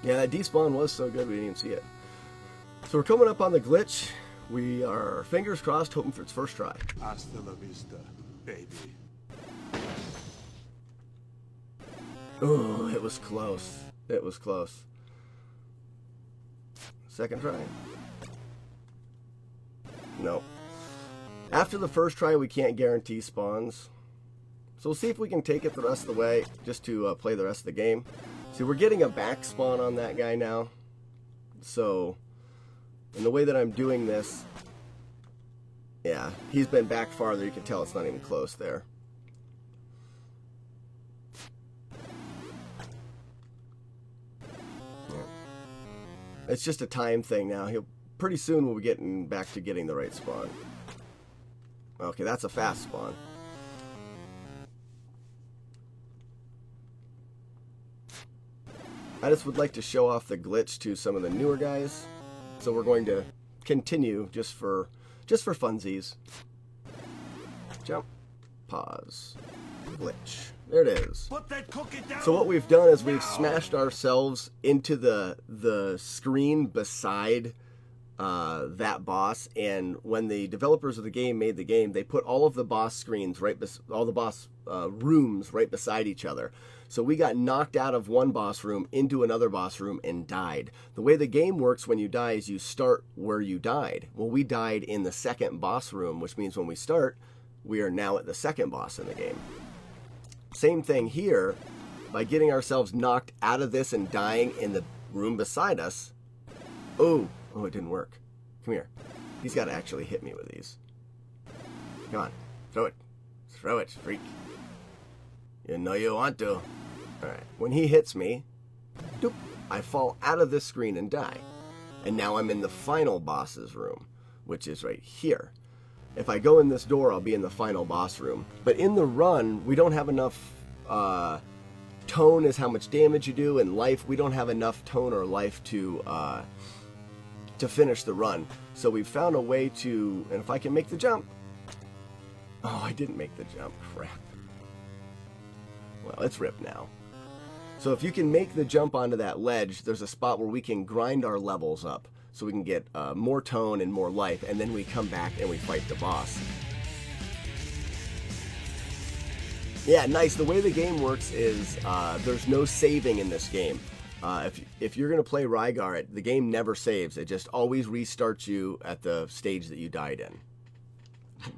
Yeah, that despawn was so good we didn't even see it. So we're coming up on the glitch. We are fingers crossed, hoping for its first try. Hasta la vista, baby. Oh, it was close. It was close. Second try. No. After the first try, we can't guarantee spawns. So we'll see if we can take it the rest of the way, just to play the rest of the game. See, we're getting a back spawn on that guy now. So, in the way that I'm doing this, yeah, he's been back farther. You can tell it's not even close there. Yeah. It's just a time thing now. Pretty soon we'll be getting back to getting the right spawn. Okay, that's a fast spawn. I just would like to show off the glitch to some of the newer guys. So we're going to continue just for funsies. Jump. Pause. Glitch. There it is. Put that cookie down. So what we've done is we've smashed ourselves into the screen beside that boss, and when the developers of the game made the game, they put all of the boss screens all the boss rooms right beside each other. So we got knocked out of one boss room into another boss room and died. The way the game works when you die is you start where you died. Well, we died in the second boss room, which means when we start, we are now at the second boss in the game. Same thing here. By getting ourselves knocked out of this and dying in the room beside us. Oh, it didn't work. Come here. He's got to actually hit me with these. Come on. Throw it. Throw it, freak. You know you want to. Alright. When he hits me, doop, I fall out of this screen and die. And now I'm in the final boss's room, which is right here. If I go in this door, I'll be in the final boss room. But in the run, we don't have enough tone is how much damage you do, and life, we don't have enough tone or life to finish the run. So we've found a way to, and if I can make the jump. Oh, I didn't make the jump. Crap. Well, it's ripped now. So if you can make the jump onto that ledge, there's a spot where we can grind our levels up so we can get more tone and more life, and then we come back and we fight the boss. Yeah, nice. The way the game works is there's no saving in this game. If you're going to play Rygar, the game never saves. It just always restarts you at the stage that you died in.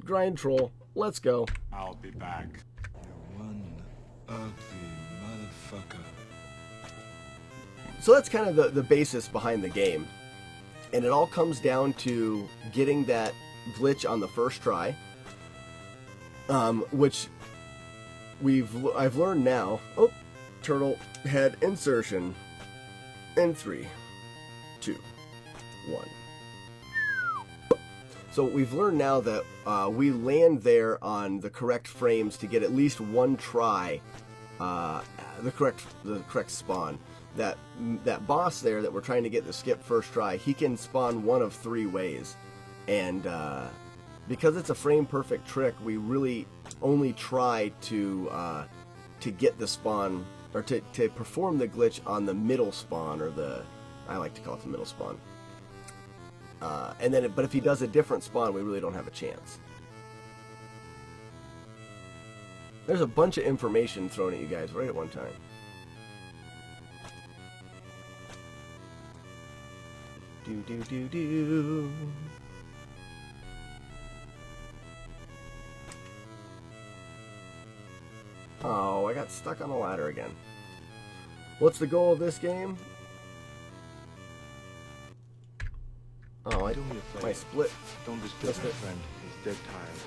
Grind troll. Let's go. I'll be back. You one ugly motherfucker. So that's kind of the basis behind the game. And it all comes down to getting that glitch on the first try. Which I've learned now. Oh, turtle head insertion. In 3, 2, 1. So we've learned now that we land there on the correct frames to get at least one try, the correct spawn. That boss there that we're trying to get the skip first try, he can spawn one of 3 ways, and because it's a frame perfect trick, we really only try to get the spawn, or to perform the glitch on the middle spawn, or I like to call it the middle spawn. But if he does a different spawn, we really don't have a chance. There's a bunch of information thrown at you guys right at one time. Do. Oh, I got stuck on the ladder again. What's the goal of this game? Oh, my split. Don't disturb my friend. He's dead tired.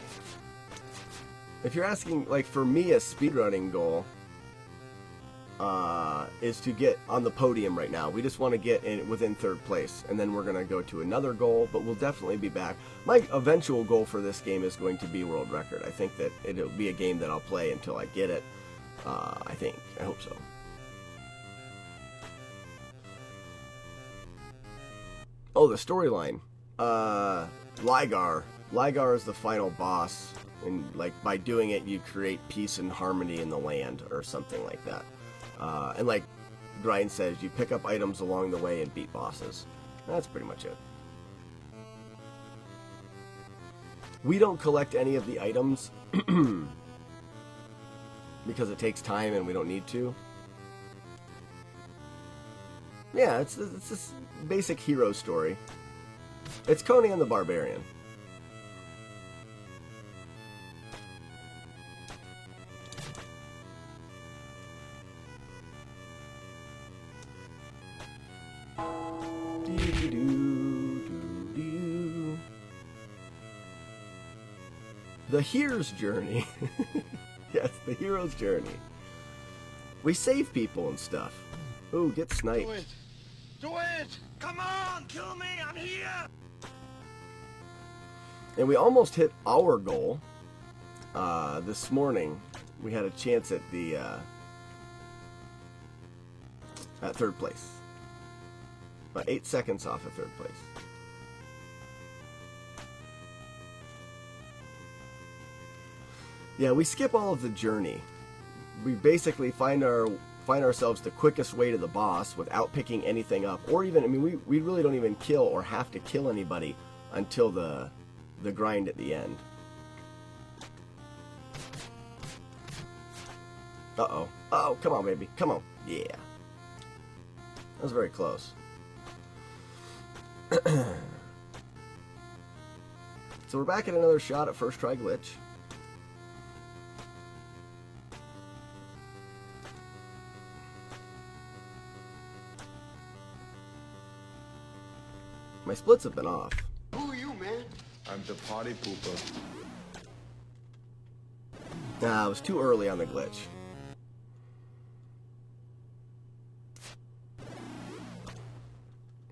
If you're asking, like, for me, a speedrunning goal, is to get on the podium right now. We just want to get in within 3rd place, and then we're going to go to another goal, but we'll definitely be back. My eventual goal for this game is going to be world record. I think that it'll be a game that I'll play until I get it. I hope so. Oh, the storyline. Rygar. Rygar is the final boss, and like by doing it, you create peace and harmony in the land, or something like that. And like Brian says, you pick up items along the way and beat bosses. That's pretty much it. We don't collect any of the items because it takes time and we don't need to. Yeah, it's this basic hero story. It's Conan the Barbarian. The hero's journey. Yes, the hero's journey. We save people and stuff. Ooh, get sniped. Do it! Do it! Come on! Kill me! I'm here! And we almost hit our goal. This morning, we had a chance at the at 3rd place. About 8 seconds off of 3rd place. Yeah, we skip all of the journey. We basically find ourselves the quickest way to the boss without picking anything up, or even, I mean, we really don't even kill or have to kill anybody until the grind at the end. Uh-oh. Oh, come on, baby. Come on. Yeah. That was very close. So we're back at another shot at first try glitch. My splits have been off. Who are you, man? I'm the party pooper. Nah, it was too early on the glitch.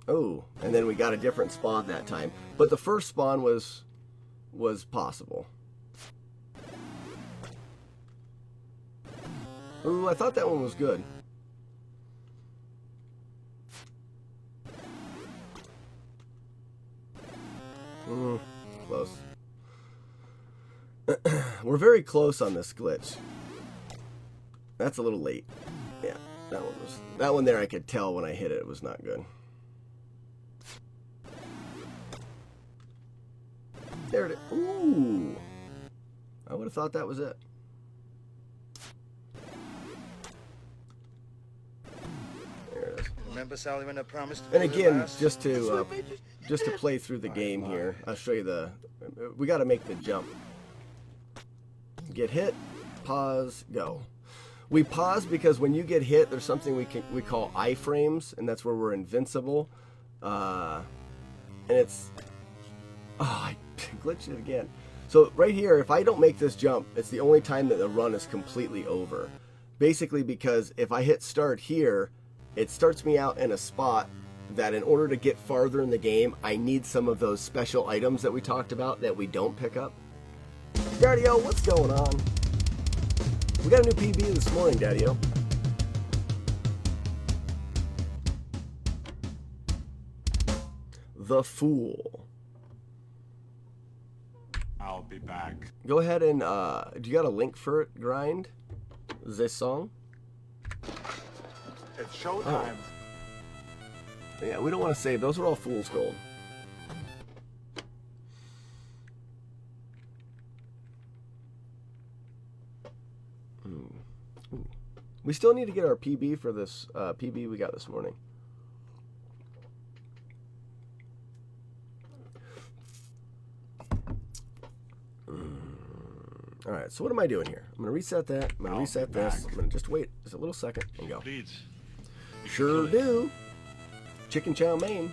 Oh, and then we got a different spawn that time. But the first spawn was possible. Ooh, I thought that one was good. Close. We're very close on this glitch. That's a little late. Yeah, that one there I could tell when I hit it, it was not good. There it is. Ooh. I would have thought that was it. There it is. Remember, Sally, when I promised to And do it again, last? just to play through the game here, I'll show you we got to make the jump. Get hit, pause, go. We pause because when you get hit, there's something we call iframes, and that's where we're invincible. And it's, I glitched it again. So right here, if I don't make this jump, it's the only time that the run is completely over. Basically because if I hit start here, it starts me out in a spot that in order to get farther in the game, I need some of those special items that we talked about that we don't pick up. Daddy-o, what's going on? We got a new PB this morning, Daddy-o. The Fool. I'll be back. Go ahead and, do you got a link for it, Grind? This song? It's showtime. Yeah, we don't want to save. Those are all fool's gold. Ooh. We still need to get our PB for this PB we got this morning. Alright, so what am I doing here? I'm going to reset that. I'm going to reset this. I'm going to just wait just a little second and go. Please. Sure do. Chicken chow mein.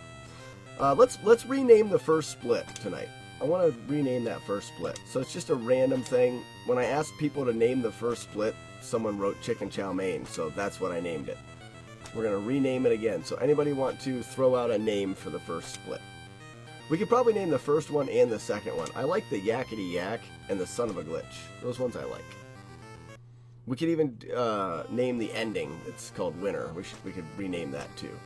Let's rename the first split tonight. I want to rename that first split. So it's just a random thing. When I ask people to name the first split, someone wrote chicken chow mein, so that's what I named it. We're going to rename it again. So anybody want to throw out a name for the first split? We could probably name the first one and the second one. I like the Yakety Yak and the Son of a Glitch. Those ones I like. We could even name the ending. It's called Winner. We could rename that too.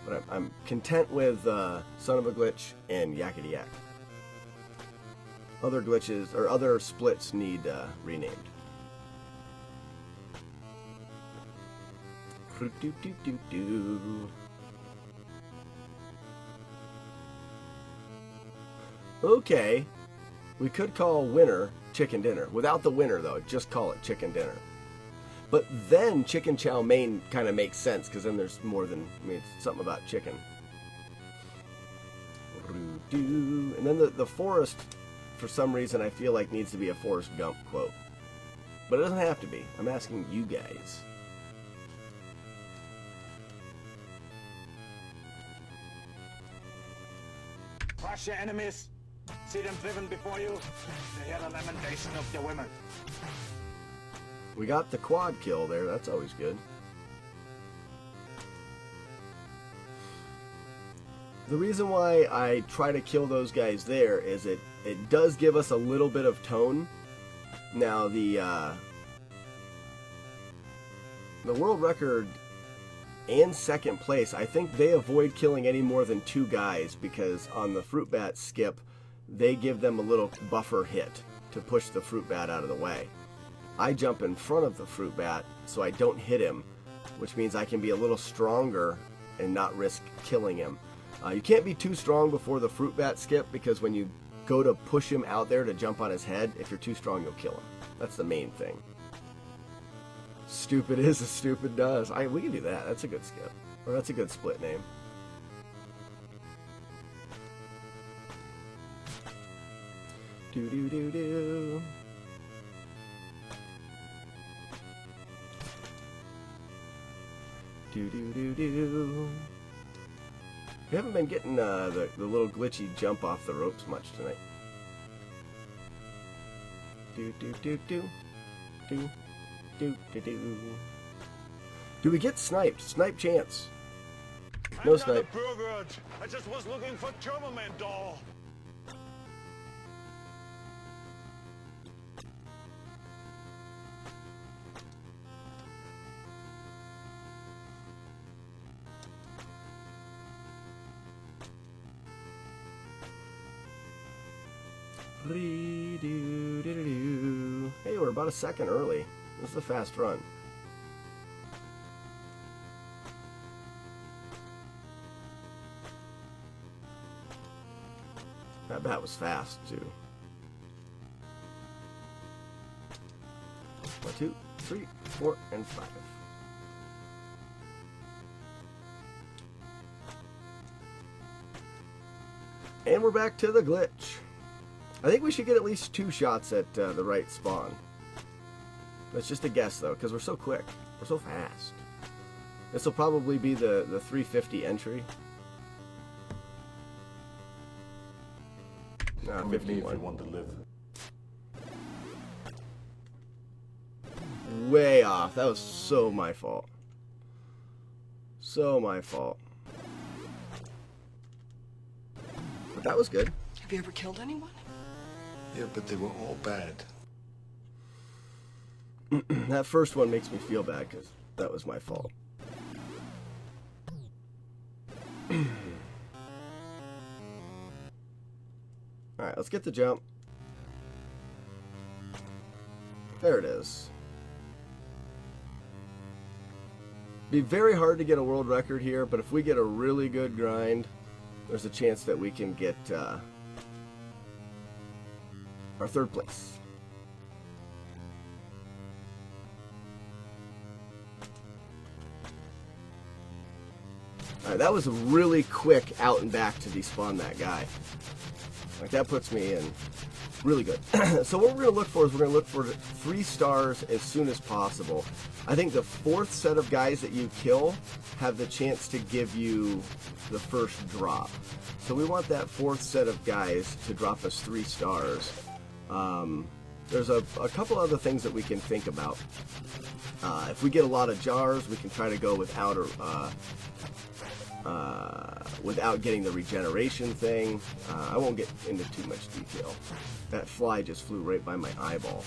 But I'm content with Son of a Glitch and Yakety Yak. Other glitches or other splits need renamed. Okay, we could call Winner Chicken Dinner. Without the winner, though, just call it Chicken Dinner. But then Chicken Chow Mein kind of makes sense, because then there's more than, I mean, it's something about chicken. And then the forest, for some reason, I feel like needs to be a Forrest Gump quote. But it doesn't have to be. I'm asking you guys. Crush your enemies. See them driven before you. They hear the lamentation of your women. We got the quad kill there. That's always good. The reason why I try to kill those guys there is it does give us a little bit of tone. Now the world record and second place, I think they avoid killing any more than 2 guys, because on the fruit bat skip, they give them a little buffer hit to push the fruit bat out of the way. I jump in front of the fruit bat so I don't hit him, which means I can be a little stronger and not risk killing him. You can't be too strong before the fruit bat skip, because when you go to push him out there to jump on his head, if you're too strong, you'll kill him. That's the main thing. Stupid is as stupid does. We can do that. That's a good skip. Or that's a good split name. Do do do do. Do do do do. We haven't been getting the little glitchy jump off the ropes much tonight. Do do do do do do do do. Do we get sniped? Snipe chance. No snipe. I just was looking for German doll. Hey, we're about a second early. This is a fast run. That bat was fast, too. 1, 2, 3, 4, and 5. And we're back to the glitch. I think we should get at least 2 shots at the right spawn. That's just a guess, though, because we're so quick. We're so fast. This will probably be the 350 entry. Nah, 51. If you want to live. Way off. That was so my fault. So my fault. But that was good. Have you ever killed anyone? Yeah, but they were all bad. That first one makes me feel bad because that was my fault. Alright, let's get the jump. There it is. Be very hard to get a world record here, but if we get a really good grind, there's a chance that we can get our 3rd place. Alright, that was a really quick out and back to despawn that guy. Like, that puts me in really good. So what we're going to look for is we're going to look for 3 stars as soon as possible. I think the 4th set of guys that you kill have the chance to give you the first drop. So we want that 4th set of guys to drop us 3 stars. there's a couple other things that we can think about. If we get a lot of jars, we can try to go without getting the regeneration thing. I won't get into too much detail. That fly just flew right by my eyeball.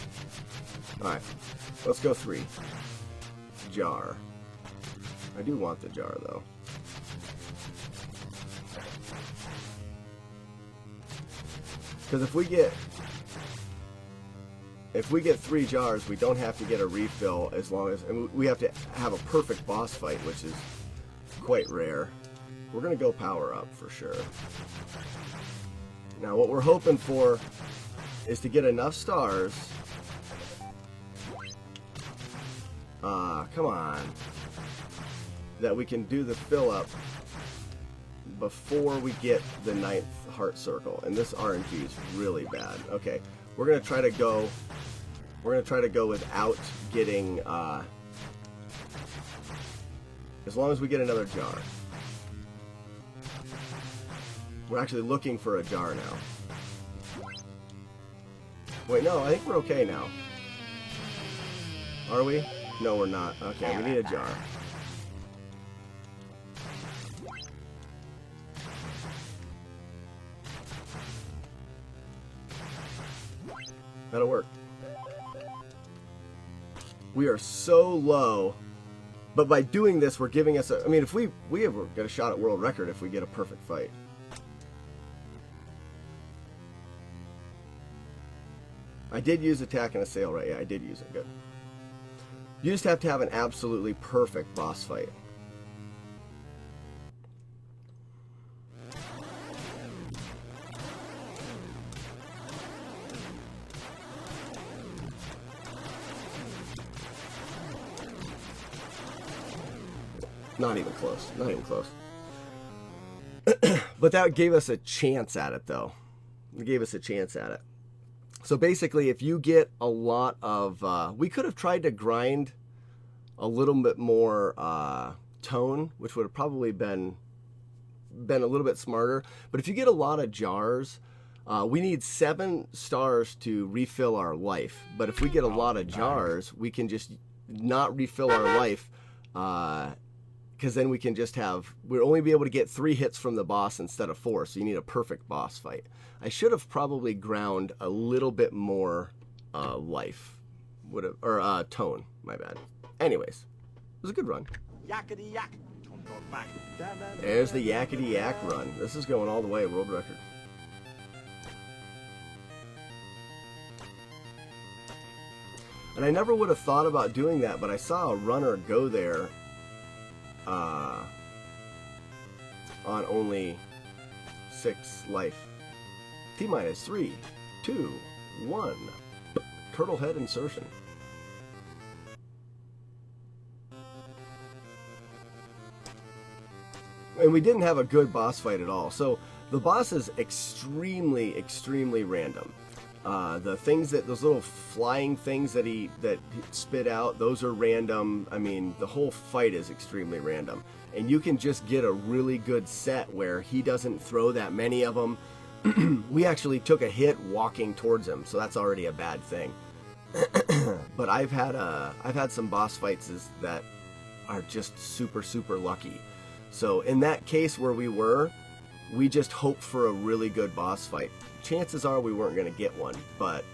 Alright, let's go 3. Jar. I do want the jar, though. Because if we get 3 jars, we don't have to get a refill as long as, and we have to have a perfect boss fight, which is quite rare. We're going to go power up for sure. Now what we're hoping for is to get enough stars. Come on. That we can do the fill up before we get the 9th heart circle. And this RNG is really bad. Okay, we're going to try to go without getting, as long as we get another jar. We're actually looking for a jar now. Wait, no, I think we're okay now. Are we? No, we're not. Okay, we need a jar. That'll work. We are so low, but by doing this, we're giving us a... I mean, if we ever get a shot at world record if we get a perfect fight. I did use attack and assail, right? Yeah, I did use it. Good. You just have to have an absolutely perfect boss fight. Not even close. Not even close. But that gave us a chance at it, though. It gave us a chance at it. So basically, if you get a lot of... we could have tried to grind a little bit more tone, which would have probably been a little bit smarter. But if you get a lot of jars, we need 7 stars to refill our life. But if we get a lot of jars, we can just not refill our life, because then we can just have... we'll only be able to get 3 hits from the boss instead of 4, so you need a perfect boss fight. I should have probably ground a little bit more life. Or tone, my bad. Anyways, it was a good run. Yakety yak. Don't talk back. There's the yakety yak run. This is going all the way, world record. And I never would have thought about doing that, but I saw a runner go there on only 6 life. T-minus 3, 2, 1. Turtle head insertion. And we didn't have a good boss fight at all. So the boss is extremely, extremely random. The things that, those little flying things that he spit out, those are random. I mean, the whole fight is extremely random. And you can just get a really good set where he doesn't throw that many of them. We actually took a hit walking towards him, so that's already a bad thing. But I've had some boss fights that are just super, super lucky. So in that case where we just hoped for a really good boss fight. Chances are we weren't going to get one, but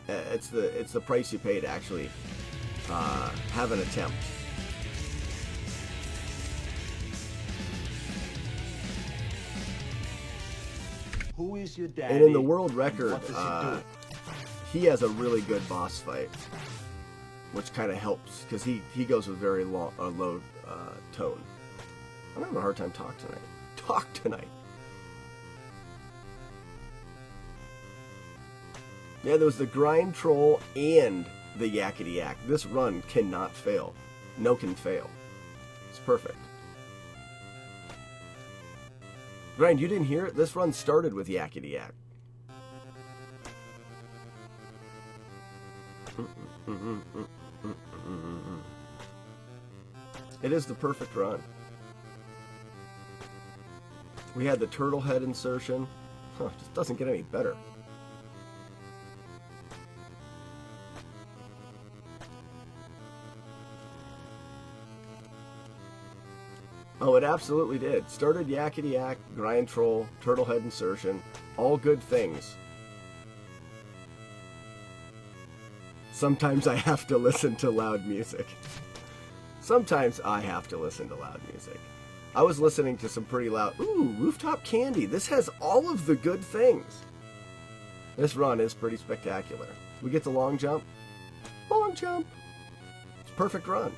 it's the price you pay to actually have an attempt. Who is your daddy? And in the world record, What does he has a really good boss fight, which kind of helps because he goes with very low tone. I'm having a hard time talk tonight. Yeah, there was the grind troll and the yakety yak. This run cannot fail. No can fail. It's perfect. Grind, you didn't hear it? This run started with yakety yak. It is the perfect run. We had the turtle head insertion. Huh, just doesn't get any better. Oh, it absolutely did. Started Yakety Yak, Grind Troll, Turtle Head Insertion. All good things. Sometimes I have to listen to loud music. Sometimes I have to listen to loud music. I was listening to some pretty loud... Ooh, Rooftop Candy. This has all of the good things. This run is pretty spectacular. We get the long jump. Long jump. It's a perfect run.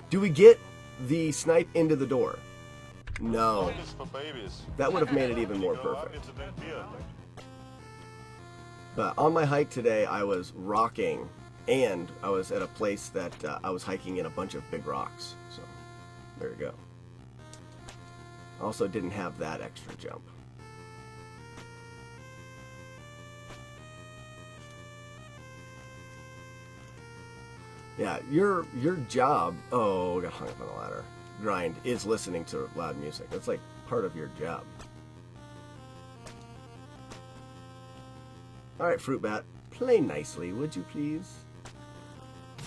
Do we get the snipe into the door? No. It's for babies. That would have made it even more Go up, perfect. it's a big deal. But on my hike today, I was rocking, and I was at a place that I was hiking in a bunch of big rocks. So, there you go. Also didn't have that extra jump. Yeah, your job, oh, I got hung up on the ladder, grind, is listening to loud music. That's like part of your job. Alright, Fruit Bat, play nicely, would you please?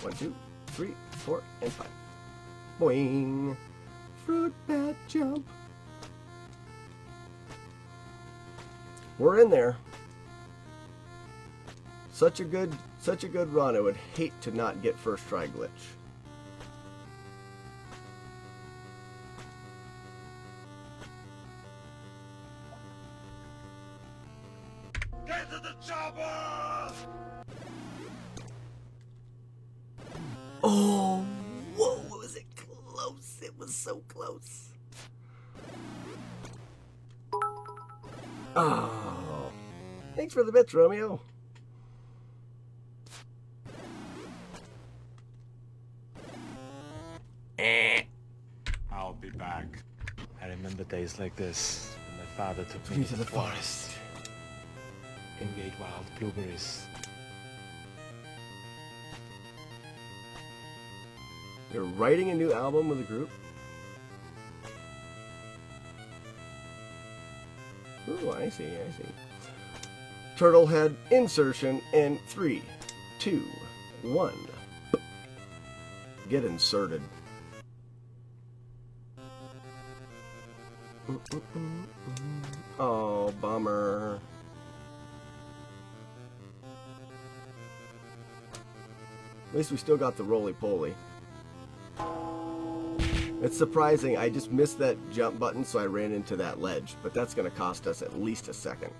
1, 2, 3, 4, and 5. Boing! Fruit Bat jump. We're in there. Such a good run. I would hate to not get first try glitch. Get to the chopper! Oh, whoa, was it close? It was so close. Oh, thanks for the bits, Romeo. I'll be back. I remember days like this when my father took me To the forest. and made wild blueberries. You're writing a new album with a group? Ooh, I see. Turtle head insertion in 3, 2, 1. Get inserted. Oh, bummer. At least we still got the roly-poly. It's surprising, I just missed that jump button, so I ran into that ledge, but that's going to cost us at least a second.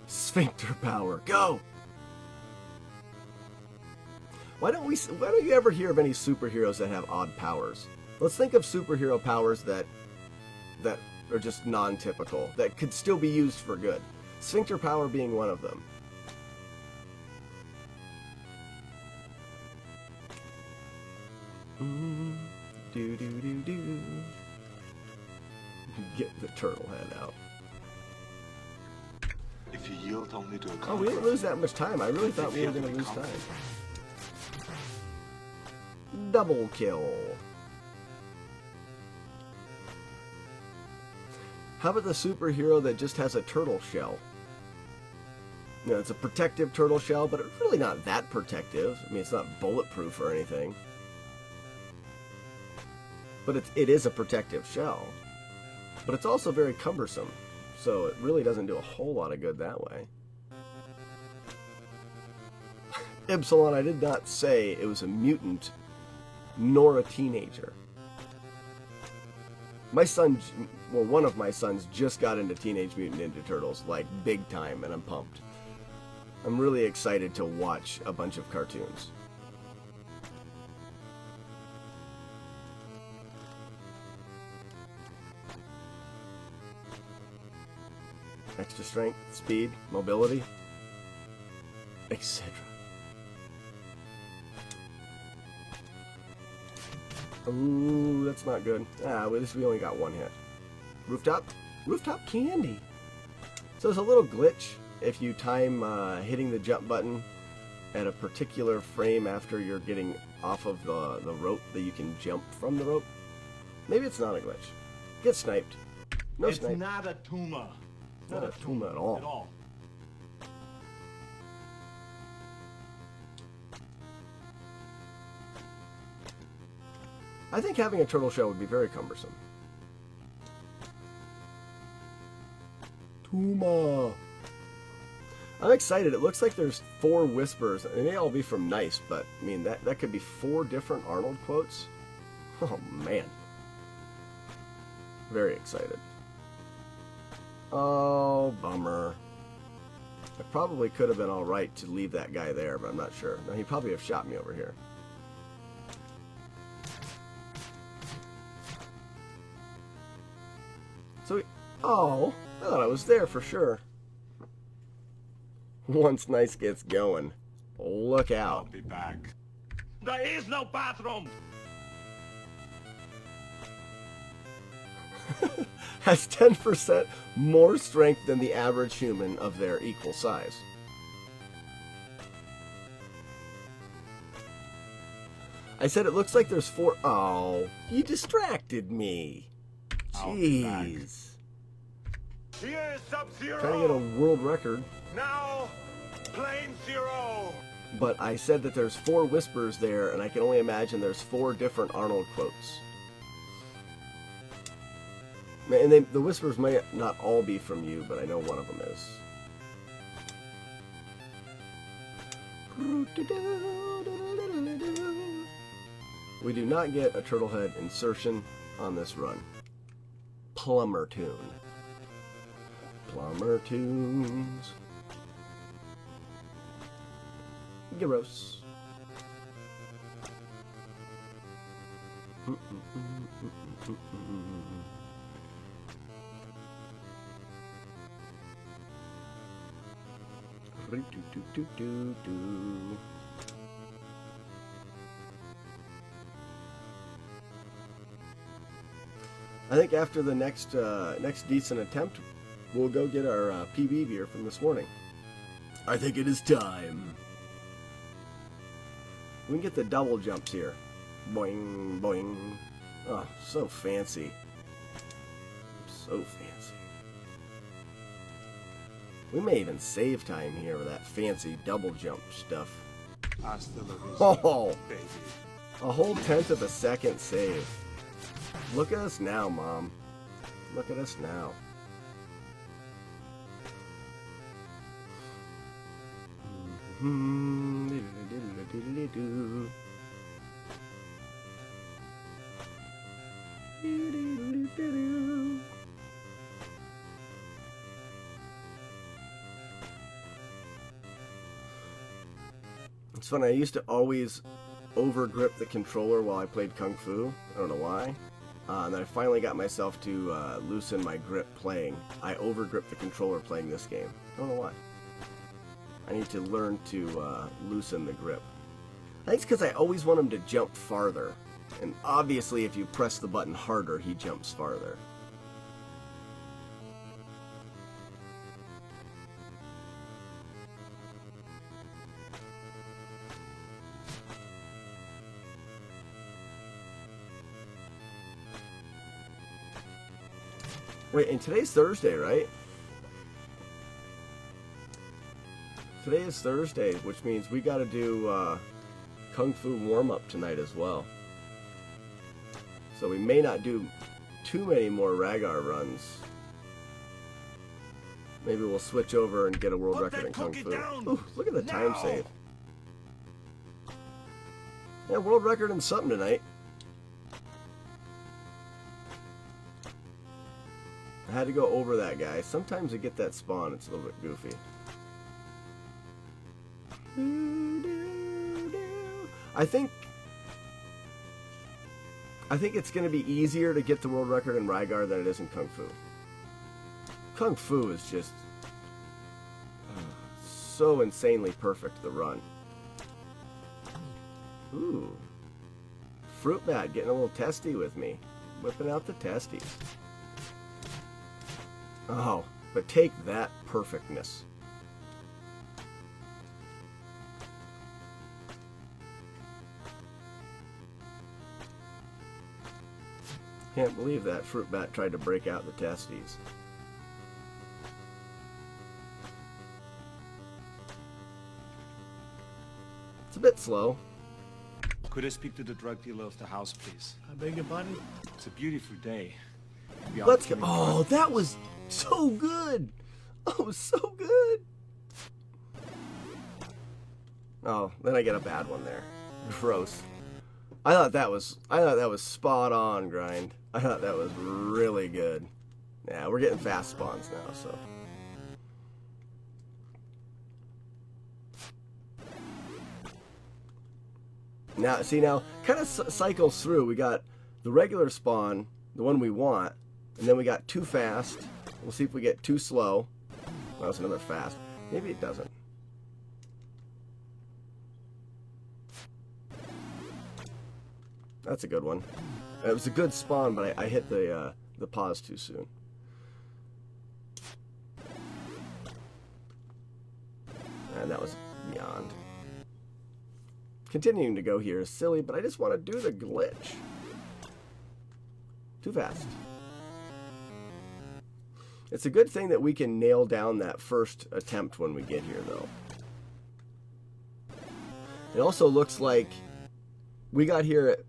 Sphincter power, go! Why don't you ever hear of any superheroes that have odd powers? Let's think of superhero powers that are just non-typical, that could still be used for good. Sphincter power being one of them. Do. Get the turtle head out. If you yield only to a Oh, we didn't lose that much time. I really thought we were going to lose time. Double kill. How about the superhero that just has a turtle shell? You know, it's a protective turtle shell, but it's really not that protective. I mean, it's not bulletproof or anything. But it is a protective shell. But it's also very cumbersome, so it really doesn't do a whole lot of good that way. Ypsilon, I did not say it was a mutant, nor a teenager. My son, well, one of my sons just got into Teenage Mutant Ninja Turtles, like, big time, and I'm pumped. I'm really excited to watch a bunch of cartoons. Extra strength, speed, mobility, etc. Ooh, that's not good. Ah, well, we only got one hit. Rooftop candy. So there's a little glitch if you time hitting the jump button at a particular frame after you're getting off of the rope that you can jump from the rope. Maybe it's not a glitch. Get sniped. No It's snipe. not a tumor. Not a tumor at all. At all. I think having a turtle shell would be very cumbersome. Tuma. I'm excited. It looks like there's 4 whispers. They may all be from Nice, but I mean that could be 4 different Arnold quotes. Oh man. Very excited. Oh, bummer. I probably could have been alright to leave that guy there, but I'm not sure. No, he'd probably have shot me over here. So, oh, I thought I was there for sure. Once Nice gets going, look out. I'll be back. There is no bathroom. Has 10% more strength than the average human of their equal size. I said it looks like there's 4... Oh, you distracted me. Jeez. Here's Sub-Zero. Trying to get a world record. Now, Plane Zero. But I said that there's 4 whispers there, and I can only imagine there's 4 different Arnold quotes. And the whispers may not all be from you, but I know one of them is. We do not get a turtlehead insertion on this run. Plumber tune. Plumber tunes. Gross. I think after the next decent attempt, we'll go get our PB beer from this morning. I think it is time. We can get the double jumps here. Boing, boing. Oh, so fancy. So fancy. We may even save time here with that fancy double jump stuff. Hasta la vista, Oh, baby. a whole 1/10 of a second save. Look at us now, Mom. Look at us now. It's funny, I used to always over grip the controller while I played Kung Fu. I don't know why. And then I finally got myself to loosen my grip playing. I over grip the controller playing this game. I don't know why. I need to learn to loosen the grip. I think it's because I always want him to jump farther. And obviously if you press the button harder, he jumps farther. Wait, and today's Thursday, right? Today is Thursday, which means we got to do Kung Fu warm-up tonight as well. So we may not do too many more Rygar runs. Maybe we'll switch over and get a world record in Kung Fu. Ooh, look at the time save. Yeah, world record in something tonight. I had to go over that guy. Sometimes I get that spawn, it's a little bit goofy. I think it's going to be easier to get the world record in Rygar than it is in Kung Fu. Kung Fu is just so insanely perfect, the run. Ooh. Fruit Bat getting a little testy with me. Whipping out the testies. Oh, but take that perfectness. Can't believe that Fruit Bat tried to break out the testes. It's a bit slow. Could I speak to the drug dealer of the house, please? I beg your pardon? It's a beautiful day. We Let's are go. Oh, that was so good. Oh, it was so good. Oh, then I get a bad one there. Gross. I thought that was spot on, Grind. I thought that was really good. Yeah, we're getting fast spawns now, so. Now, see, now, kind of cycles through. We got the regular spawn, the one we want, and then we got too fast. We'll see if we get too slow. That was another fast. Maybe it doesn't. That's a good one. It was a good spawn, but I hit the pause too soon. And that was beyond. Continuing to go here is silly, but I just want to do the glitch. Too fast. It's a good thing that we can nail down that first attempt when we get here, though. It also looks like we got here at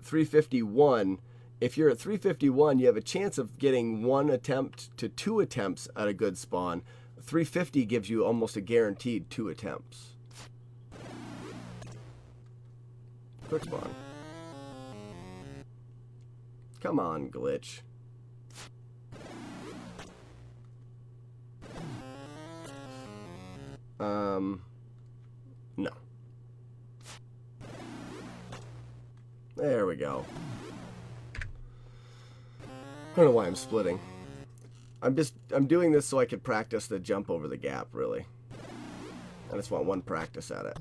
351. If you're at 351, you have a chance of getting 1 attempt to 2 attempts at a good spawn. 350 gives you almost a guaranteed 2 attempts. Quick spawn. Come on, glitch. No. There we go. I don't know why I'm splitting. I'm doing this so I could practice the jump over the gap, really. I just want 1 practice at it.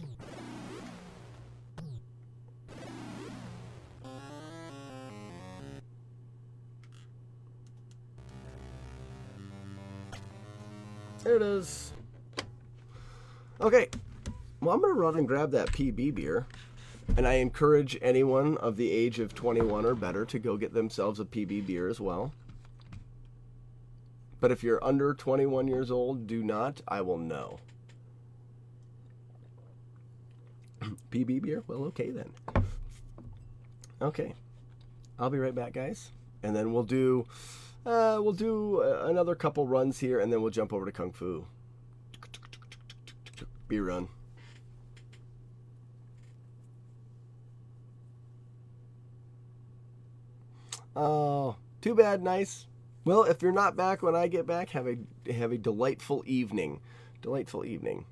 There it is. Okay. Well, I'm going to run and grab that PB beer. And I encourage anyone of the age of 21 or better to go get themselves a PB beer as well. But if you're under 21 years old, do not. I will know. PB beer? Well, okay then. Okay. I'll be right back, guys. And then we'll do another couple runs here, and then we'll jump over to Kung Fu. Beer run. Oh, too bad. Nice. Well, if you're not back when I get back, have a delightful evening. Delightful evening.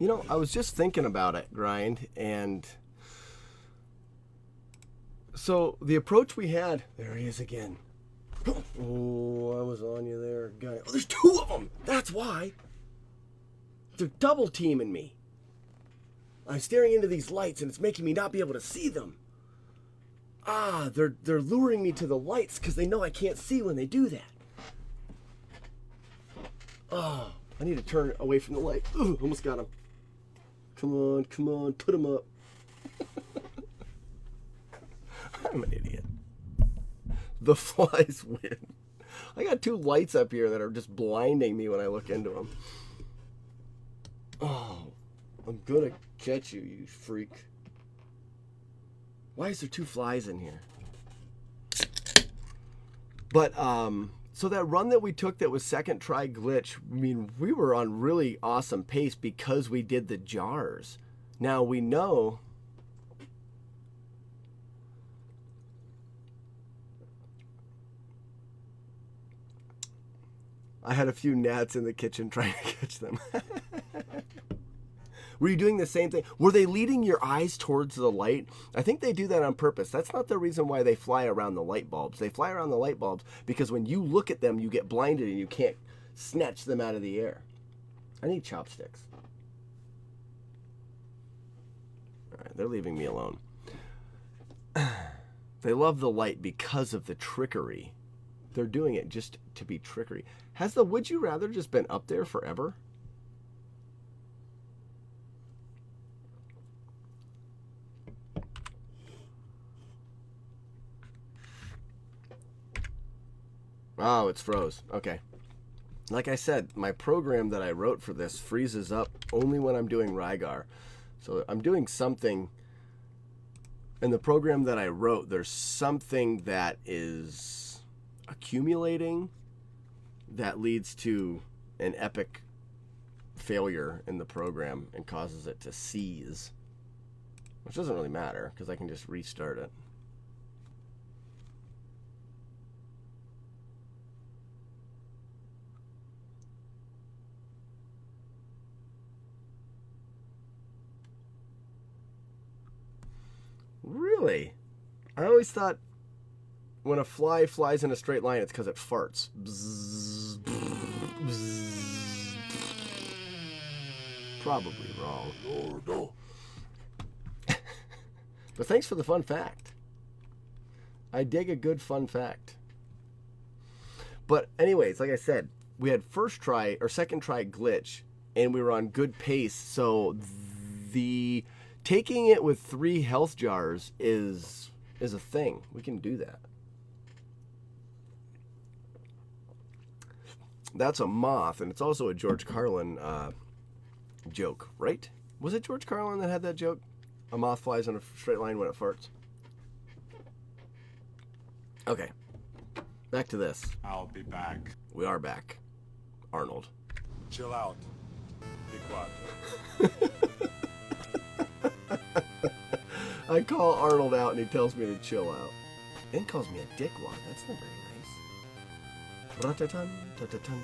You know, I was just thinking about it, Grind, and so the approach we had, there he is again. Oh, I was on you there, guy. Oh, there's two of them. That's why. They're double teaming me. I'm staring into these lights and it's making me not be able to see them. Ah, they're luring me to the lights because they know I can't see when they do that. Oh, I need to turn away from the light. Ooh, almost got him. Come on, put him up. I'm an idiot. The flies win. I got two lights up here that are just blinding me when I look into them. Oh, I'm gonna catch you, you freak. Why is there two flies in here? But, so that run that we took that was second try glitch, I mean, we were on really awesome pace because we did the jars. Now we know... I had a few gnats in the kitchen trying to catch them. Were you doing the same thing? Were they leading your eyes towards the light? I think they do that on purpose. That's not the reason why they fly around the light bulbs. They fly around the light bulbs because when you look at them, you get blinded and you can't snatch them out of the air. I need chopsticks. All right, they're leaving me alone. They love the light because of the trickery. They're doing it just to be trickery. Has the Would You Rather just been up there forever? Oh, it's froze. Okay. Like I said, my program that I wrote for this freezes up only when I'm doing Rygar. So I'm doing something in the program that I wrote. There's something that is accumulating that leads to an epic failure in the program and causes it to seize. Which doesn't really matter because I can just restart it. Really? I always thought when a fly flies in a straight line, it's because it farts. Bzz, bzz. Probably wrong. No. But thanks for the fun fact. I dig a good fun fact. But anyways, like I said, we had first try or second try glitch, and we were on good pace. So the taking it with 3 health jars is a thing. We can do that. That's a moth, and it's also a George Carlin joke, right? Was it George Carlin that had that joke? A moth flies in a straight line when it farts. Okay. Back to this. I'll be back. We are back. Arnold. Chill out. Be quiet. I call Arnold out and he tells me to chill out. And calls me a dickwad. That's not very nice. Ra-ta-tun, ta-ta-tun.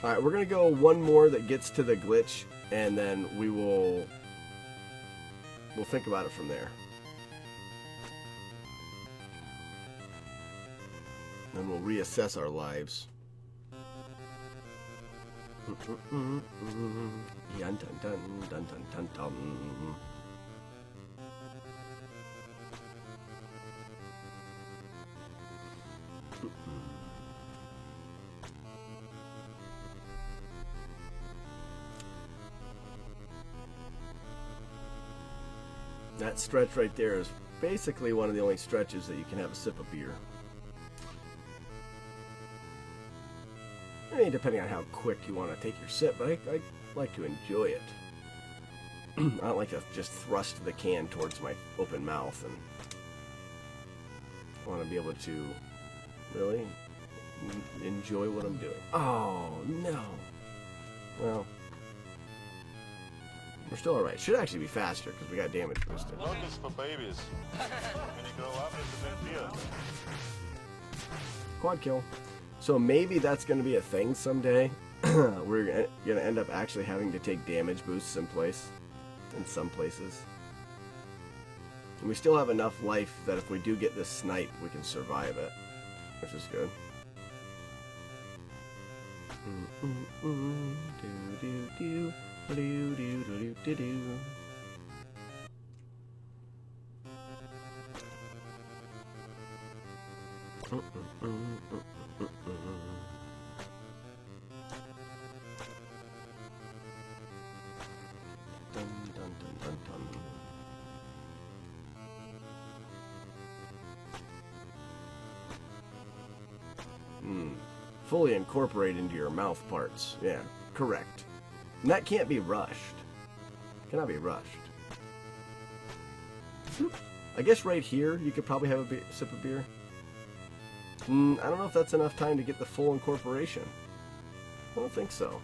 Alright, we're going to go one more that gets to the glitch, and then we'll think about it from there. Then we'll reassess our lives. Dun, dun, dun, dun, dun, dun, dun. That stretch right there is basically one of the only stretches that you can have a sip of beer. I mean, depending on how quick you want to take your sip, but I like to enjoy it. I don't like to just thrust the can towards my open mouth, and I want to be able to really enjoy what I'm doing. Oh, no. Well, we're still alright. Should actually be faster because we got damage boosted. Love is for babies. When you grow up, it's a big deal. Quad kill. So maybe that's going to be a thing someday. we're gonna end up actually having to take damage boosts in some places. And we still have enough life that if we do get this snipe, we can survive it, which is good. Fully incorporate into your mouth parts. Yeah, correct. And that can't be rushed. Cannot be rushed. I guess right here you could probably have a sip of beer. I don't know if that's enough time to get the full incorporation. I don't think so.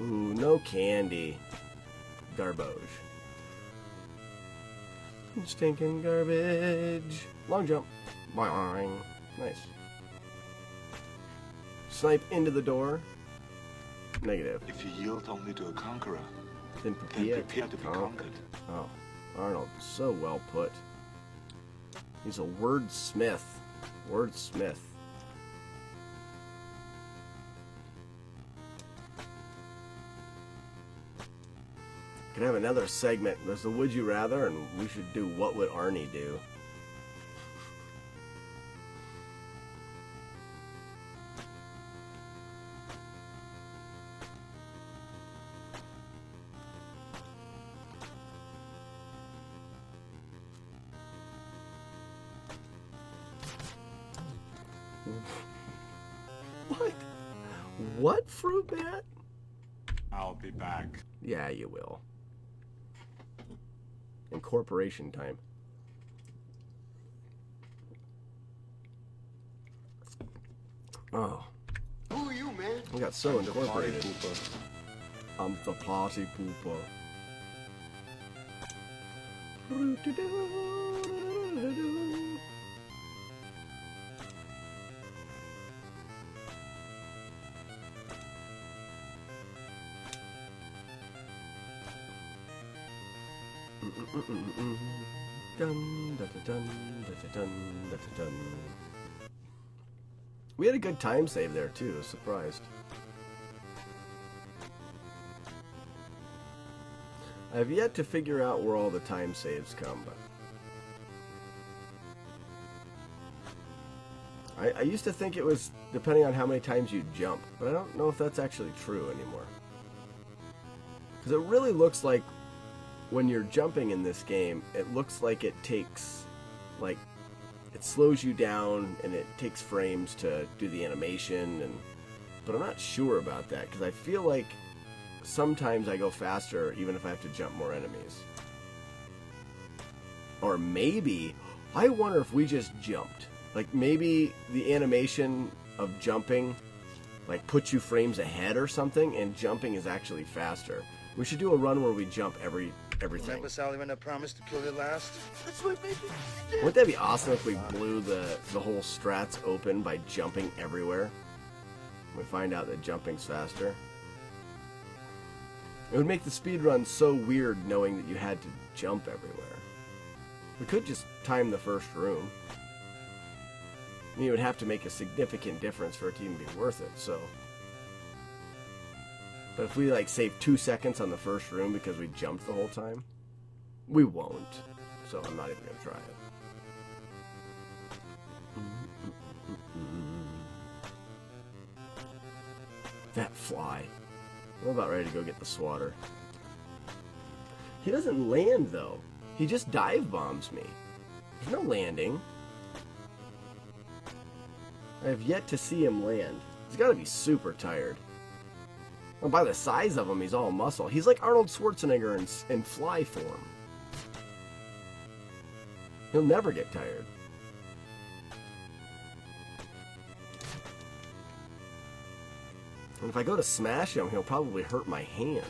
Ooh, no candy. Garbage. Stinking garbage. Long jump. Boing. Nice. Snipe into the door. Negative. If you yield only to a conqueror, Then then prepare to be conquered. Oh, Arnold, so well put. He's a wordsmith. Wordsmith. Could have another segment. There's the Would You Rather, and we should do What Would Arnie Do? What? What, Fruit Bat? I'll be back. Yeah, you will. Incorporation time. Oh, Who are you, man? we got so incorporated. I'm the party pooper. Dun, dun, dun, dun, dun, dun, dun. We had a good time save there too. I was surprised. I have yet to figure out where all the time saves come, but I used to think it was depending on how many times you jump, but I don't know if that's actually true anymore. Because it really looks like when you're jumping in this game, it looks like it takes, like, it slows you down and it takes frames to do the animation, but I'm not sure about that because I feel like sometimes I go faster even if I have to jump more enemies. Or maybe, I wonder if we just jumped. Like maybe the animation of jumping like puts you frames ahead or something, and jumping is actually faster. We should do a run where we jump everything. Remember Sally when I promised to kill you last? That's what made me. Wouldn't that be awesome if we blew the whole strats open by jumping everywhere? We find out that jumping's faster. It would make the speedrun so weird knowing that you had to jump everywhere. We could just time the first room. I mean, it would have to make a significant difference for it to even be worth it, so. But if we like save 2 seconds on the first room because we jumped the whole time, we won't. So I'm not even gonna try it. That fly. I'm about ready to go get the swatter. He doesn't land though. He just dive bombs me. There's no landing. I have yet to see him land. He's gotta be super tired. Well, by the size of him, he's all muscle. He's like Arnold Schwarzenegger in fly form. He'll never get tired. And if I go to smash him, he'll probably hurt my hand.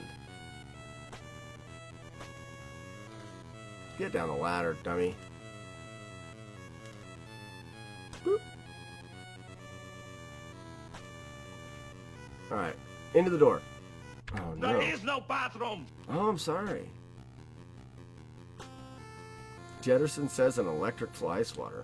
Get down the ladder, dummy. Boop. Alright, into the door. Oh, no. There is no bathroom! Oh, I'm sorry. Jetterson says an electric fly swatter.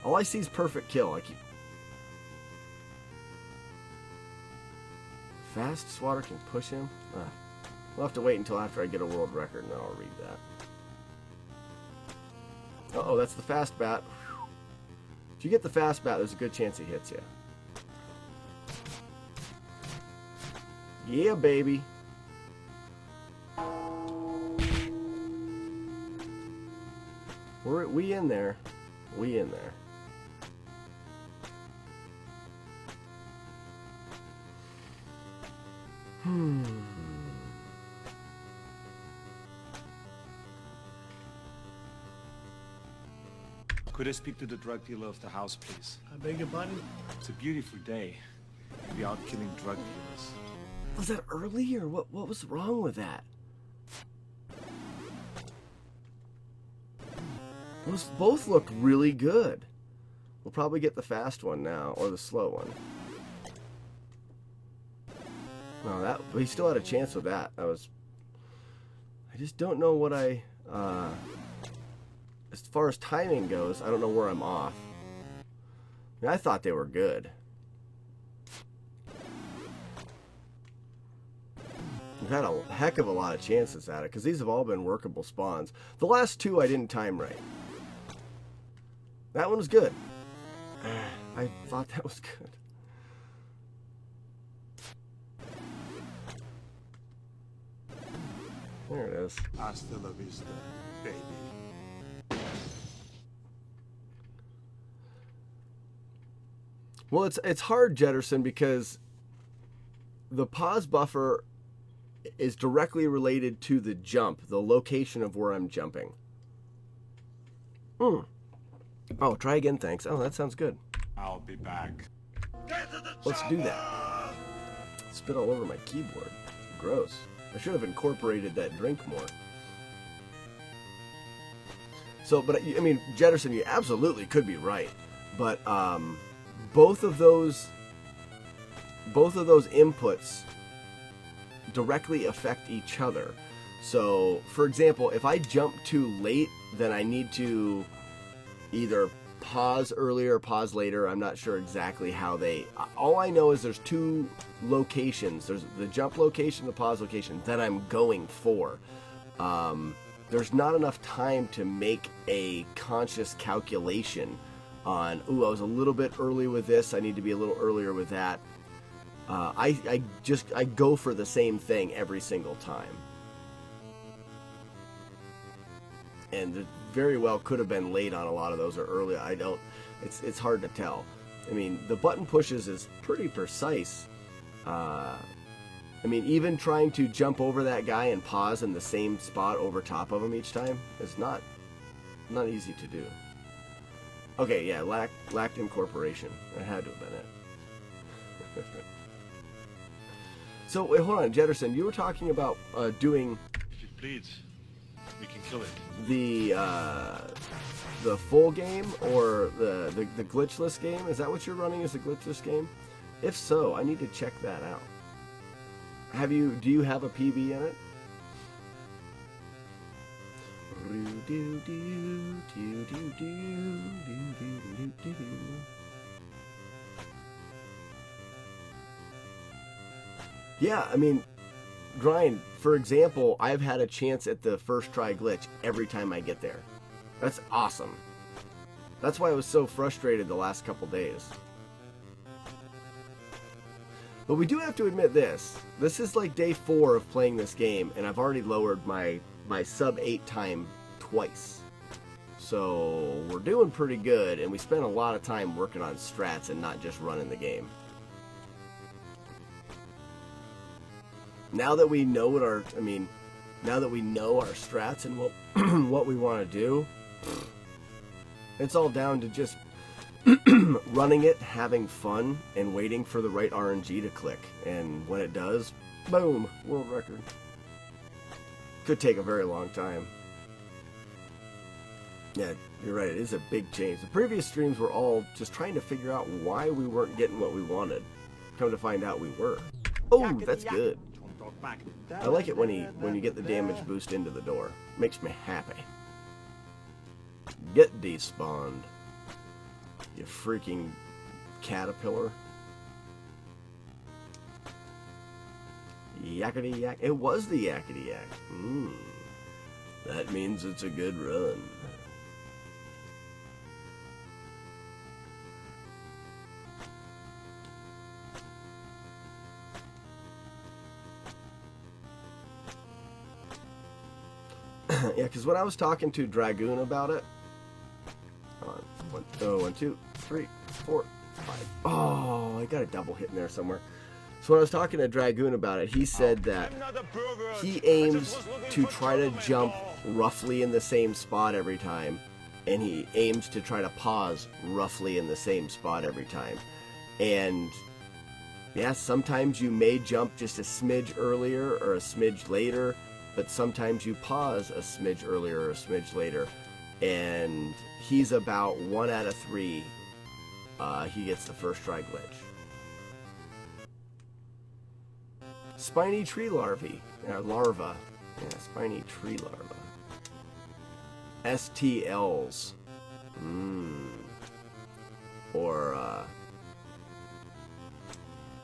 All I see is perfect kill. I keep... Fast swatter can push him? We'll have to wait until after I get a world record and then I'll read that. Uh-oh, that's the fast bat. If you get the fast bat, there's a good chance he hits you. Yeah, baby. We in there. We in there. Could I speak to the drug dealer of the house, please? I beg your pardon? It's a beautiful day. We'll be out killing drug dealers. Was that early or what was wrong with that? Those both looked really good. We'll probably get the fast one now, or the slow one. No, that he still had a chance with that. I just don't know what as far as timing goes, I don't know where I'm off. I mean, I thought they were good. We've had a heck of a lot of chances at it, because these have all been workable spawns. The last two I didn't time right. That one was good. I thought that was good. There it is. Hasta la vista, baby. Well, it's hard, Jetterson, because the pause buffer is directly related to the jump, the location of where I'm jumping. Oh, try again, thanks. Oh, that sounds good. I'll be back. Let's do that. Spit all over my keyboard. Gross. I should have incorporated that drink more. So, but I mean, Jetterson, you absolutely could be right. But both of those inputs directly affect each other. So, for example, if I jump too late, then I need to either pause earlier or pause later. I'm not sure exactly how they... All I know is there's two locations. There's the jump location, the pause location that I'm going for. There's not enough time to make a conscious calculation on, ooh, I was a little bit early with this, I need to be a little earlier with that. I go for the same thing every single time. And it very well could have been late on a lot of those or early. It's hard to tell. I mean, the button pushes is pretty precise. I mean, even trying to jump over that guy and pause in the same spot over top of him each time is not easy to do. Okay, yeah, lacked incorporation. That had to have been it. So, wait, hold on, Jetterson, you were talking about doing... If it bleeds, we can kill it. The full game or the glitchless game? Is that what you're running as a glitchless game? If so, I need to check that out. Do you have a PB in it? Yeah, I mean, Grind, for example, I've had a chance at the first try glitch every time I get there. That's awesome. That's why I was so frustrated the last couple days. But we do have to admit this. This is like day 4 of playing this game, and I've already lowered my sub 8 time twice. So we're doing pretty good, and we spent a lot of time working on strats and not just running the game. Now that we know now that we know our strats and what we want to do, it's all down to just running it, having fun, and waiting for the right RNG to click. And when it does, Boom. World record. Could take a very long time. Yeah, you're right. It is a big change. The previous streams were all just trying to figure out why we weren't getting what we wanted. Come to find out we were. Oh, that's good. I like it when you get the damage boost into the door. Makes me happy. Get despawned. You freaking caterpillar. Yakety yak. It was the yakety yak. That means it's a good run. Yeah, because when I was talking to Dragoon about it, one, 2, 3, 4, 5. Oh, I got a double hit in there somewhere. So when I was talking to Dragoon about it, he said that he aims to try to jump roughly in the same spot every time, and he aims to try to pause roughly in the same spot every time. And yeah, sometimes you may jump just a smidge earlier or a smidge later, but sometimes you pause a smidge earlier or a smidge later. And he's about 1 out of 3. He gets the first try glitch. Spiny tree larvae. Larva. Yeah, spiny tree larva. STLs. Or,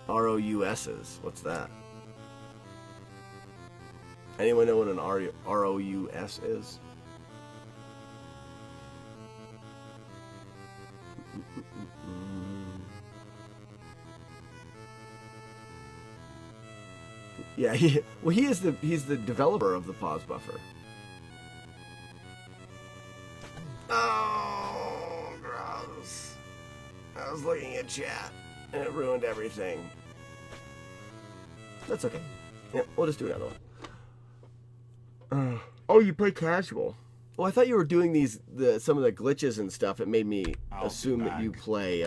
ROUSs. What's that? Anyone know what an ROUS is? Yeah, he's the developer of the pause buffer. Oh, gross. I was looking at chat and it ruined everything. That's okay. Yeah, we'll just do another one. Oh, you play casual. Well, I thought you were doing some of the glitches and stuff. It made me assume that you play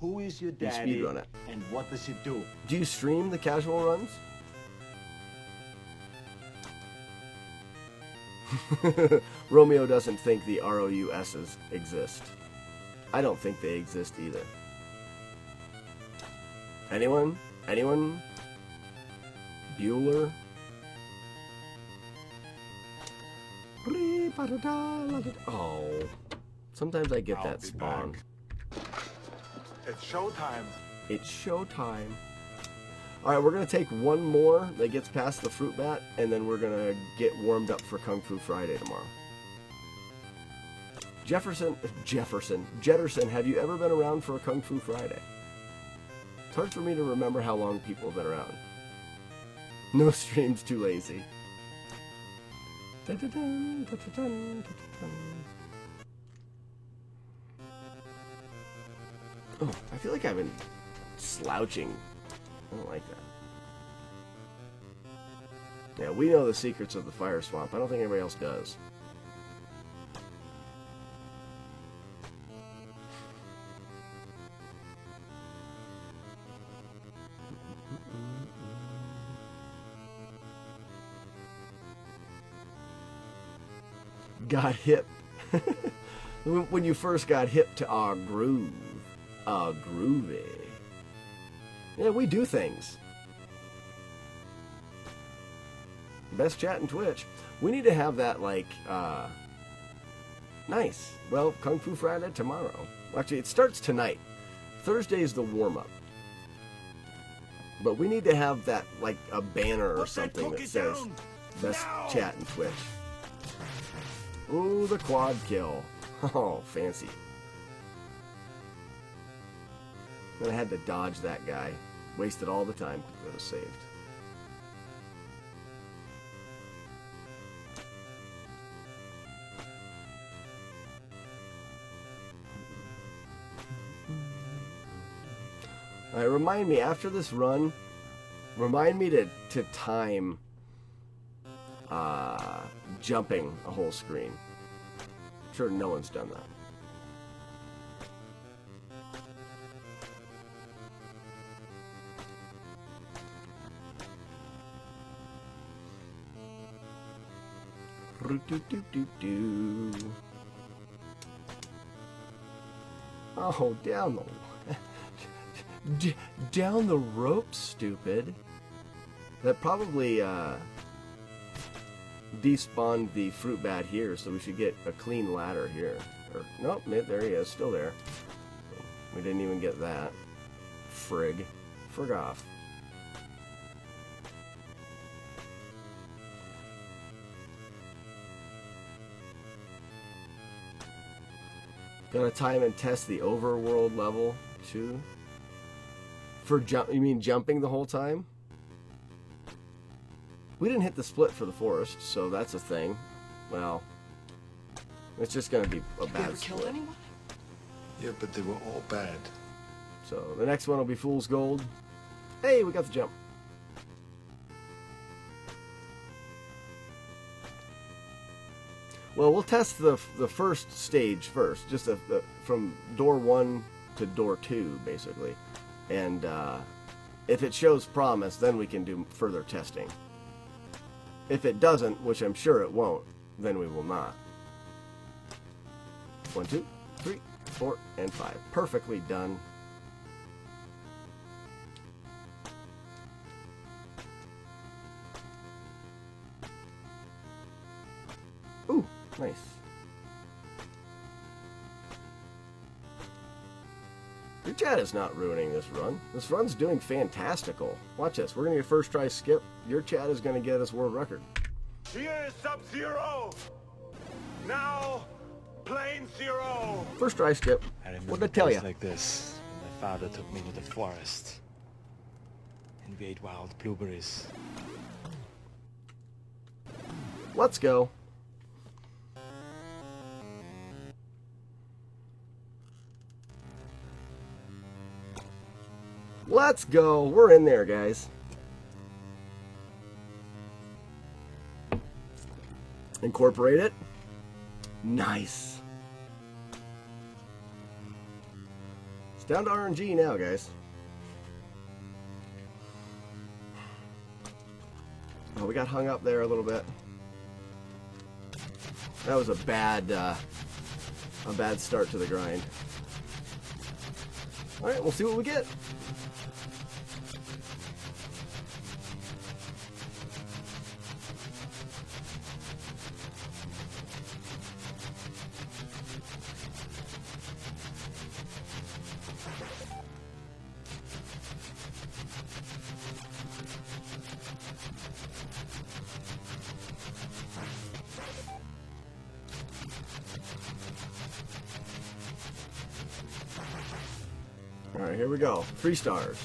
Who is your daddy speedrun it. and what does he do? Do you stream the casual runs? Romeo doesn't think the ROUSs exist. I don't think they exist either. Anyone? Anyone? Bueller? Oh. Sometimes I get that spawn. It's showtime. It's showtime. Alright, we're going to take one more that gets past the fruit bat, and then we're going to get warmed up for Kung Fu Friday tomorrow. Jetterson, have you ever been around for a Kung Fu Friday? It's hard for me to remember how long people have been around. No stream's too lazy. Oh, I feel like I've been slouching. I don't like that. Yeah, we know the secrets of the fire swamp. I don't think anybody else does. Got hip. When you first got hip to our groove. Groovy. Yeah, we do things. Best chat in Twitch. We need to have that, like, nice. Well, Kung Fu Friday tomorrow. Actually, it starts tonight. Thursday's the warm-up. But we need to have that, like, a banner or something that says best chat in Twitch. Ooh, the quad kill. Oh, fancy. Then I had to dodge that guy. Wasted all the time. Could have saved. Alright, remind me, after this run, remind me to time jumping a whole screen. I'm sure no one's done that. Do-do-do-do-do. Oh, down the down the rope, stupid. That probably despawned the fruit bat here, so we should get a clean ladder here. Or, nope, there he is, still there. We didn't even get that. Frig off. Gotta time and test the overworld level too. For jump, you mean jumping the whole time? We didn't hit the split for the forest, so that's a thing. Well, it's just gonna be a Have you bad ever killed split. anyone? Yeah, but they were all bad. So the next one will be Fool's Gold. Hey, we got the jump. Well, we'll test the first stage first, just from door 1 to door 2, basically. And if it shows promise, then we can do further testing. If it doesn't, which I'm sure it won't, then we will not. 1, 2, 3, 4, and 5. Perfectly done. Ooh, nice. Your chat is not ruining this run. This run's doing fantastical. Watch this. We're going to get first try skip. Your chat is going to get us world record. Here is Sub-Zero. Now, Plane Zero. First try skip. I remember What'd I tell days you? like this, when my father took me to the forest. And we ate wild blueberries. Let's go. Let's go. We're in there, guys. Incorporate it. Nice. It's down to RNG now, guys. Oh, we got hung up there a little bit. That was a bad start to the grind. All right, we'll see what we get. Alright, here we go. 3 stars.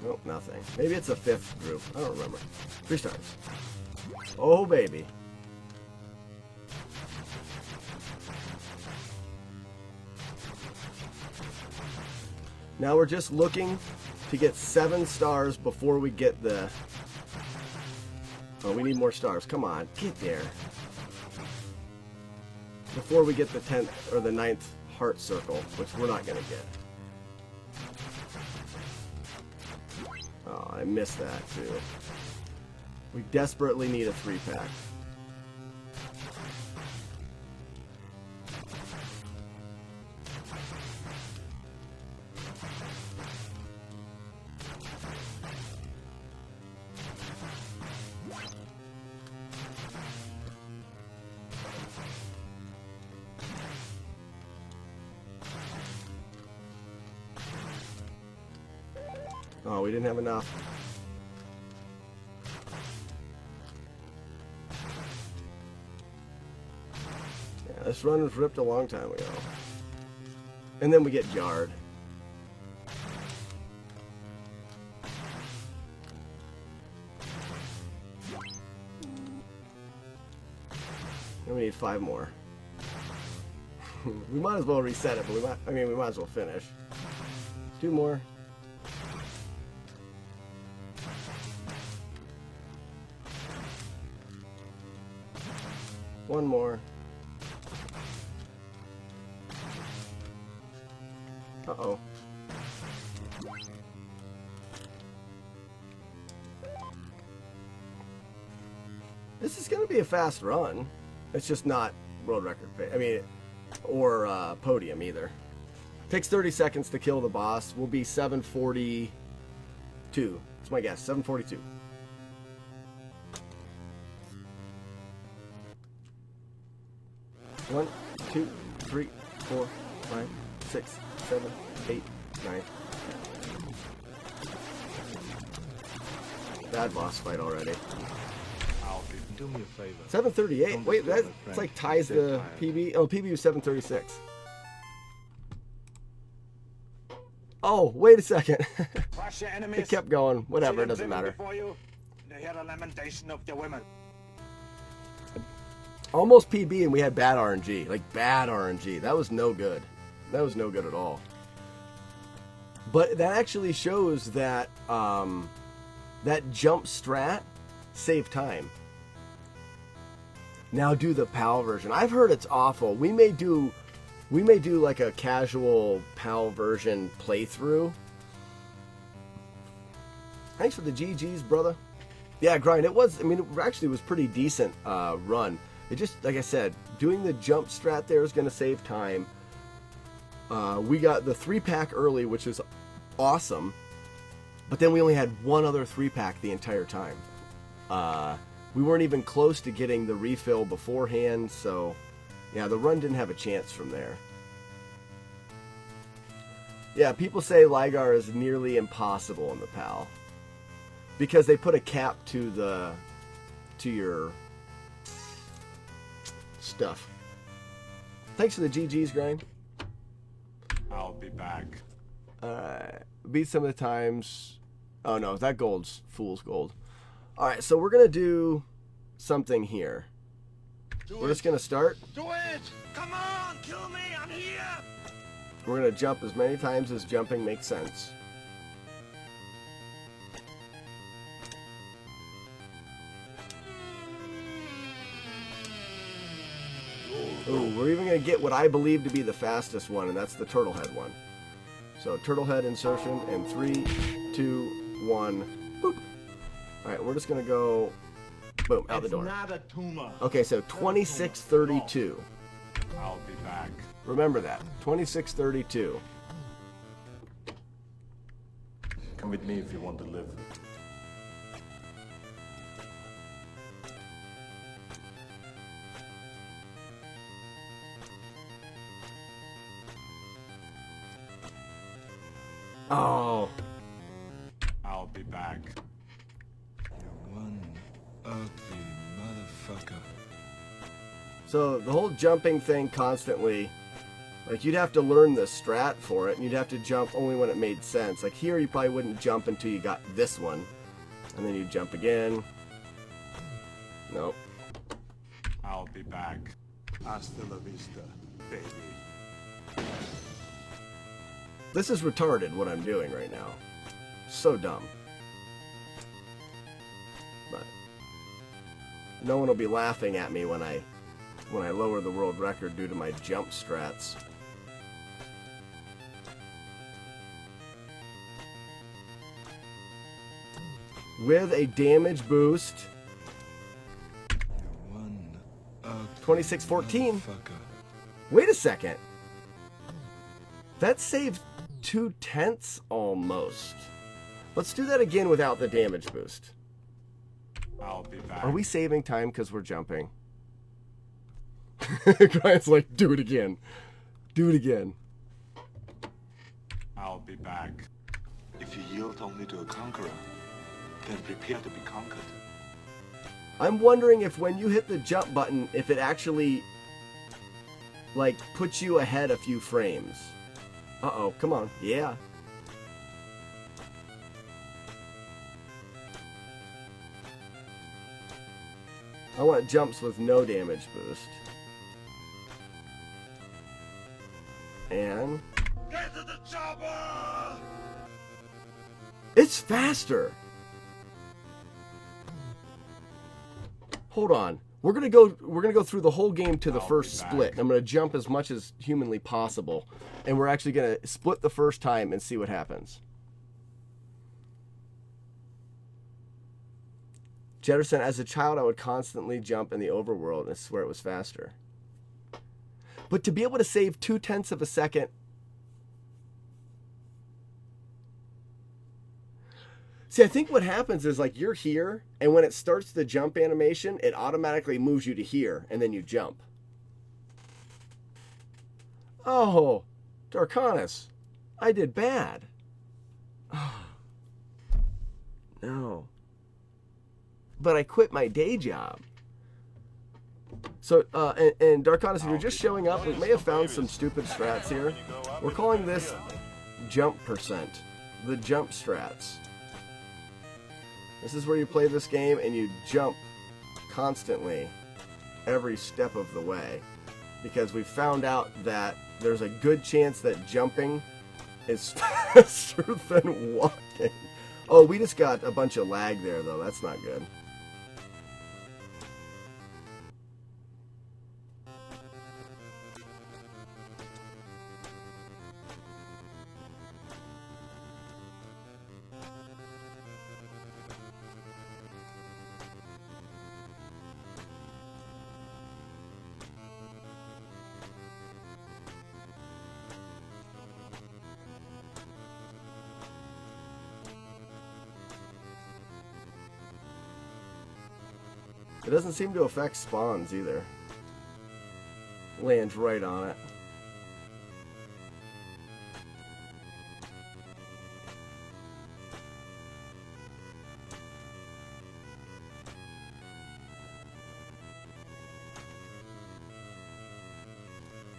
Nope, nothing. Maybe it's a 5th group. I don't remember. 3 stars. Oh, baby. Now we're just looking to get 7 stars before we get the... Oh, we need more stars. Come on, get there. Before we get the 10th or the 9th heart circle, which we're not going to get. Oh, I missed that too. We desperately need a 3-pack. Oh, we didn't have enough. Yeah, this run was ripped a long time ago. And then we get jarred. And we need 5 more. We might as well reset it, but we might as well finish. 2 more. One more. Uh-oh. This is going to be a fast run. It's just not world record. I mean, or podium either. Takes 30 seconds to kill the boss. Will be 742. That's my guess. 742. One, 2, 3, 4, 5, 6, 7, 8, 9. Bad boss fight already. Alfie, do me a favor. 738. Don't Wait, disturb that my it's friend. like ties Save the time. PB. Oh, PB was 736. Oh, wait a second. Crush your It enemies. kept going. Whatever, See it them doesn't driven matter. Before you, they hear the lamentation of your women. Almost PB and we had bad RNG. Like bad RNG. That was no good. That was no good at all. But that actually shows that that jump strat saved time. Now do the PAL version. I've heard it's awful. We may do like a casual PAL version playthrough. Thanks for the GGs, brother. Yeah, grind. It was. I mean, it actually was pretty decent run. It just, like I said, doing the jump strat there is going to save time. We got the 3-pack early, which is awesome. But then we only had one other 3-pack the entire time. We weren't even close to getting the refill beforehand, so yeah, the run didn't have a chance from there. Yeah, people say Rygar is nearly impossible in the PAL because they put a cap to your stuff. Thanks for the GGs, Grind. I'll be back. Beat some of the times. Oh no, that gold's fool's gold. Alright, so we're gonna do something here. We're just gonna start. Do it! Come on, kill me! I'm here! We're gonna jump as many times as jumping makes sense. Ooh, we're even gonna get what I believe to be the fastest one, and that's the turtle head one. So turtle head insertion in 3, 2, 1, boop. Alright, we're just gonna go boom, out the door. Not a tumor. Okay, so 2632. I'll be back. Remember that. 2632. Come with me if you want to live. Oh. I'll be back. One ugly motherfucker. So the whole jumping thing constantly, like you'd have to learn the strat for it, and you'd have to jump only when it made sense. Like here, you probably wouldn't jump until you got this one, and then you jump again. Nope. I'll be back. Hasta la vista, baby. This is retarded what I'm doing right now. So dumb. But no one will be laughing at me when I lower the world record due to my jump strats. With a damage boost. One ugly 2614. motherfucker. Wait a second. That saved 2/10 almost. Let's do that again without the damage boost. I'll be back. Are we saving time because we're jumping? Grant's like, do it again. Do it again. I'll be back. If you yield only to a conqueror, then prepare to be conquered. I'm wondering if when you hit the jump button, if it actually, like, puts you ahead a few frames. Uh-oh, come on. Yeah. I want jumps with no damage boost. And Get to the chopper! it's faster. Hold on. We're gonna go through the whole game to the first split. I'm gonna jump as much as humanly possible. And we're actually gonna split the first time and see what happens. Jetterson, as a child, I would constantly jump in the overworld and swear it was faster. But to be able to save 0.2 of a second... See, I think what happens is, like, you're here, and when it starts the jump animation, it automatically moves you to here, and then you jump. Oh, Darkonis, I did bad. Oh, no. But I quit my day job. So, and Darkonis, if you're just showing up, we may have found some stupid strats here. We're calling this jump percent. The jump strats. This is where you play this game and you jump constantly every step of the way. Because we found out that there's a good chance that jumping is faster than walking. Oh, we just got a bunch of lag there, though. That's not good. It doesn't seem to affect spawns either. Lands right on it.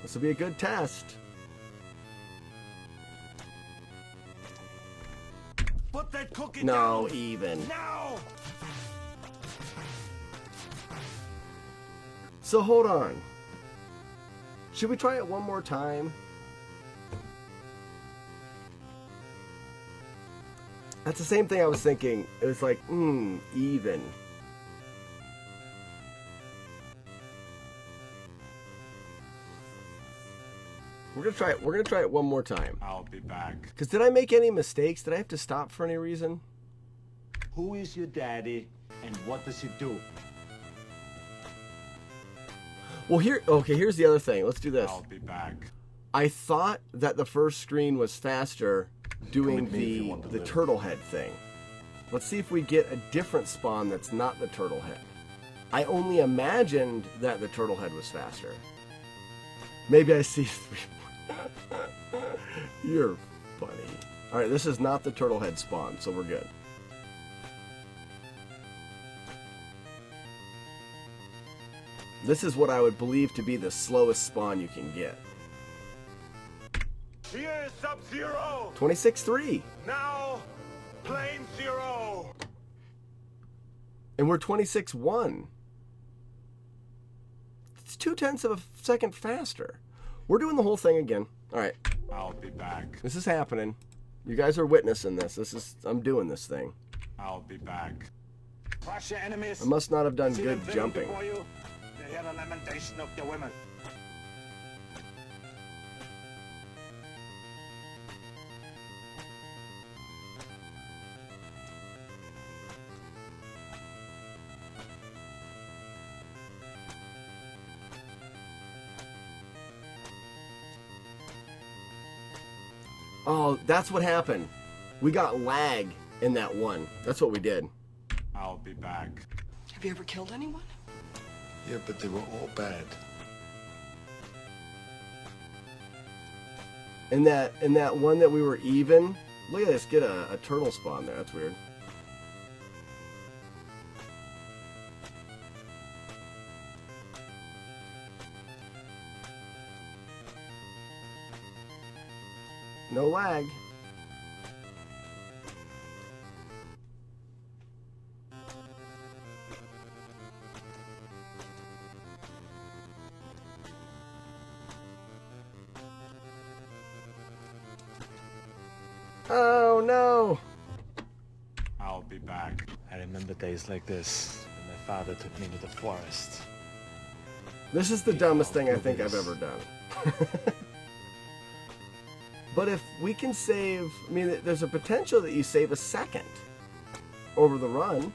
This will be a good test. Put that cookie No, down. even. Now! So hold on. Should we try it one more time? That's the same thing I was thinking. It was like, even. We're gonna try it. We're gonna try it one more time. I'll be back. Because did I make any mistakes? Did I have to stop for any reason? Who is your daddy and what does he do? Well, here's the other thing. Let's do this. I'll be back. I thought that the first screen was faster doing with me if you want to the live. turtle head thing. Let's see if we get a different spawn that's not the turtle head. I only imagined that the turtle head was faster. Maybe I see three more. You're funny. Alright, this is not the turtle head spawn, so we're good. This is what I would believe to be the slowest spawn you can get. Here is Sub-Zero. 26-3. Now, Plane Zero. And we're 26-1. It's 0.2 of a second faster. We're doing the whole thing again. All right. I'll be back. This is happening. You guys are witnessing this. I'm doing this thing. I'll be back. Crush your enemies. I must not have done See good them driven jumping. before you. They hear the lamentation of the women. Oh, that's what happened. We got lag in that one. That's what we did. I'll be back. Have you ever killed anyone? Yeah, but they were all bad. In that one that we were even, look at this, get a turtle spawn there. That's weird. No lag. Oh no! I'll be back. I remember days like this when my father took me to the forest. This is the dumbest thing I think I've ever done. But if we can save, I mean, there's a potential that you save a second over the run.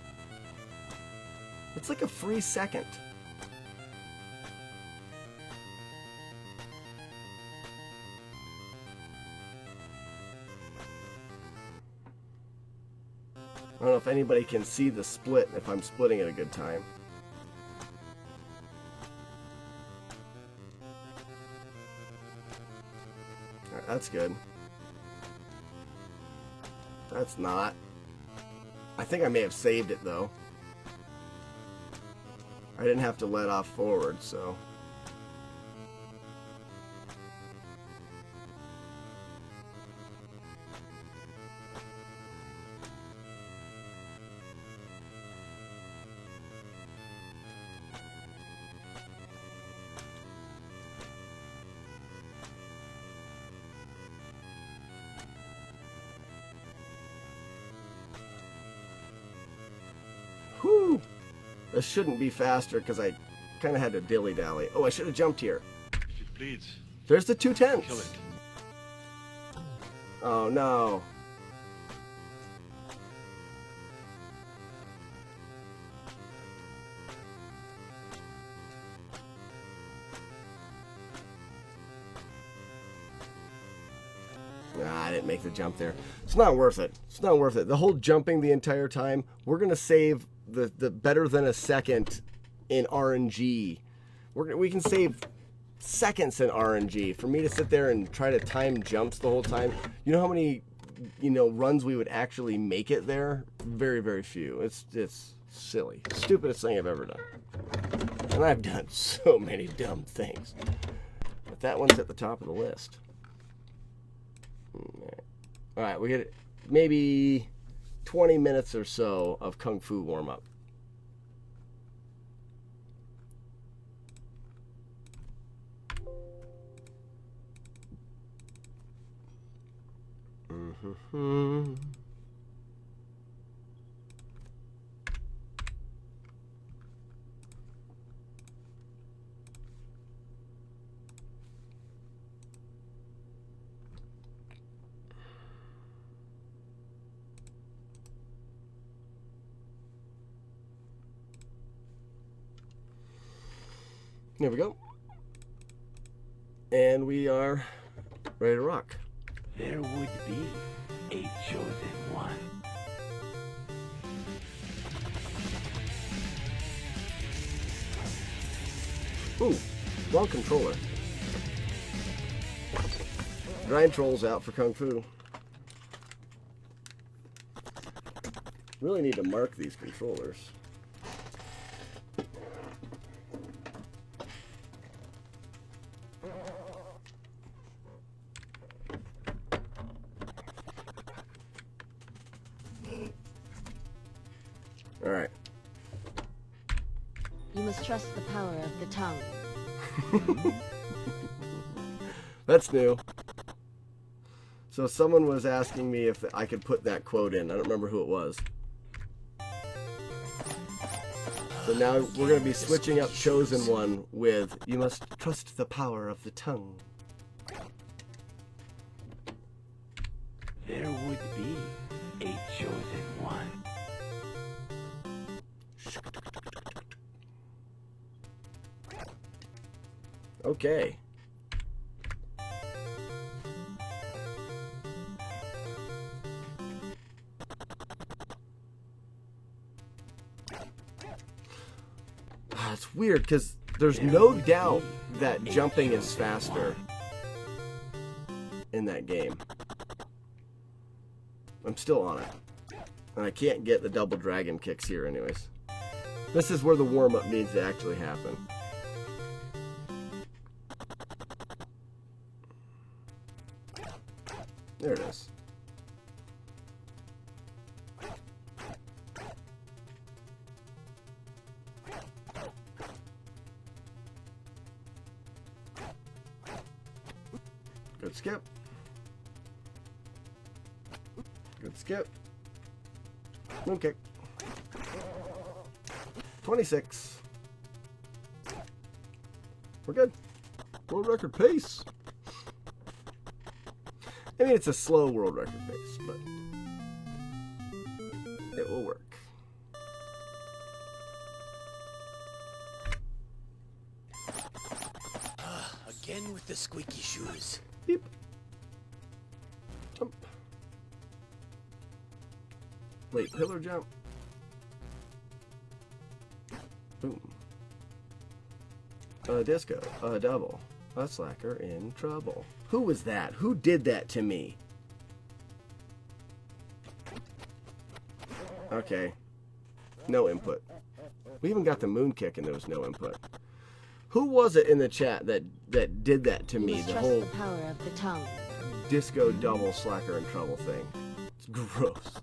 It's like a free second. I don't know if anybody can see the split, if I'm splitting at a good time. Alright, that's good. That's not. I think I may have saved it though. I didn't have to let off forward, so. Whew! This shouldn't be faster because I kind of had to dilly-dally. Oh, I should have jumped here. If it bleeds, There's the 2 tenths. kill it. Oh no. Nah, I didn't make the jump there. It's not worth it. It's not worth it. The whole jumping the entire time, we're going to save the better than a second in RNG. We can save seconds in RNG. For me to sit there and try to time jumps the whole time, you know how many, runs we would actually make it there? Very, very few. It's silly. Stupidest thing I've ever done. And I've done so many dumb things. But that one's at the top of the list. All right, we get maybe 20 minutes or so of Kung Fu warm-up. Mm-hmm. There we go. And we are ready to rock. There would be a chosen one. Ooh, wrong controller. Grind Troll's out for Kung Fu. Really need to mark these controllers. All right. You must trust the power of the tongue. That's new. So someone was asking me if I could put that quote in. I don't remember who it was. So now we're going to be switching up Chosen One with "You must trust the power of the tongue." There would be a chosen one. Okay. It's weird because there's no doubt that jumping is faster in that game. I'm still on it. And I can't get the double dragon kicks here anyways. This is where the warm-up needs to actually happen. There it is. Good skip. Good skip. Moon kick. 26. We're good. World record pace. I mean, it's a slow world record pace, but it will work. with the squeaky shoes. Beep. Jump. Wait, pillar jump. Boom. A disco. A double. A slacker in trouble. Who was that? Who did that to me? Okay. No input. We even got the moon kick and there was no input. Who was it in the chat that did that to me? The whole power of the tongue. Disco double slacker in trouble thing. It's gross.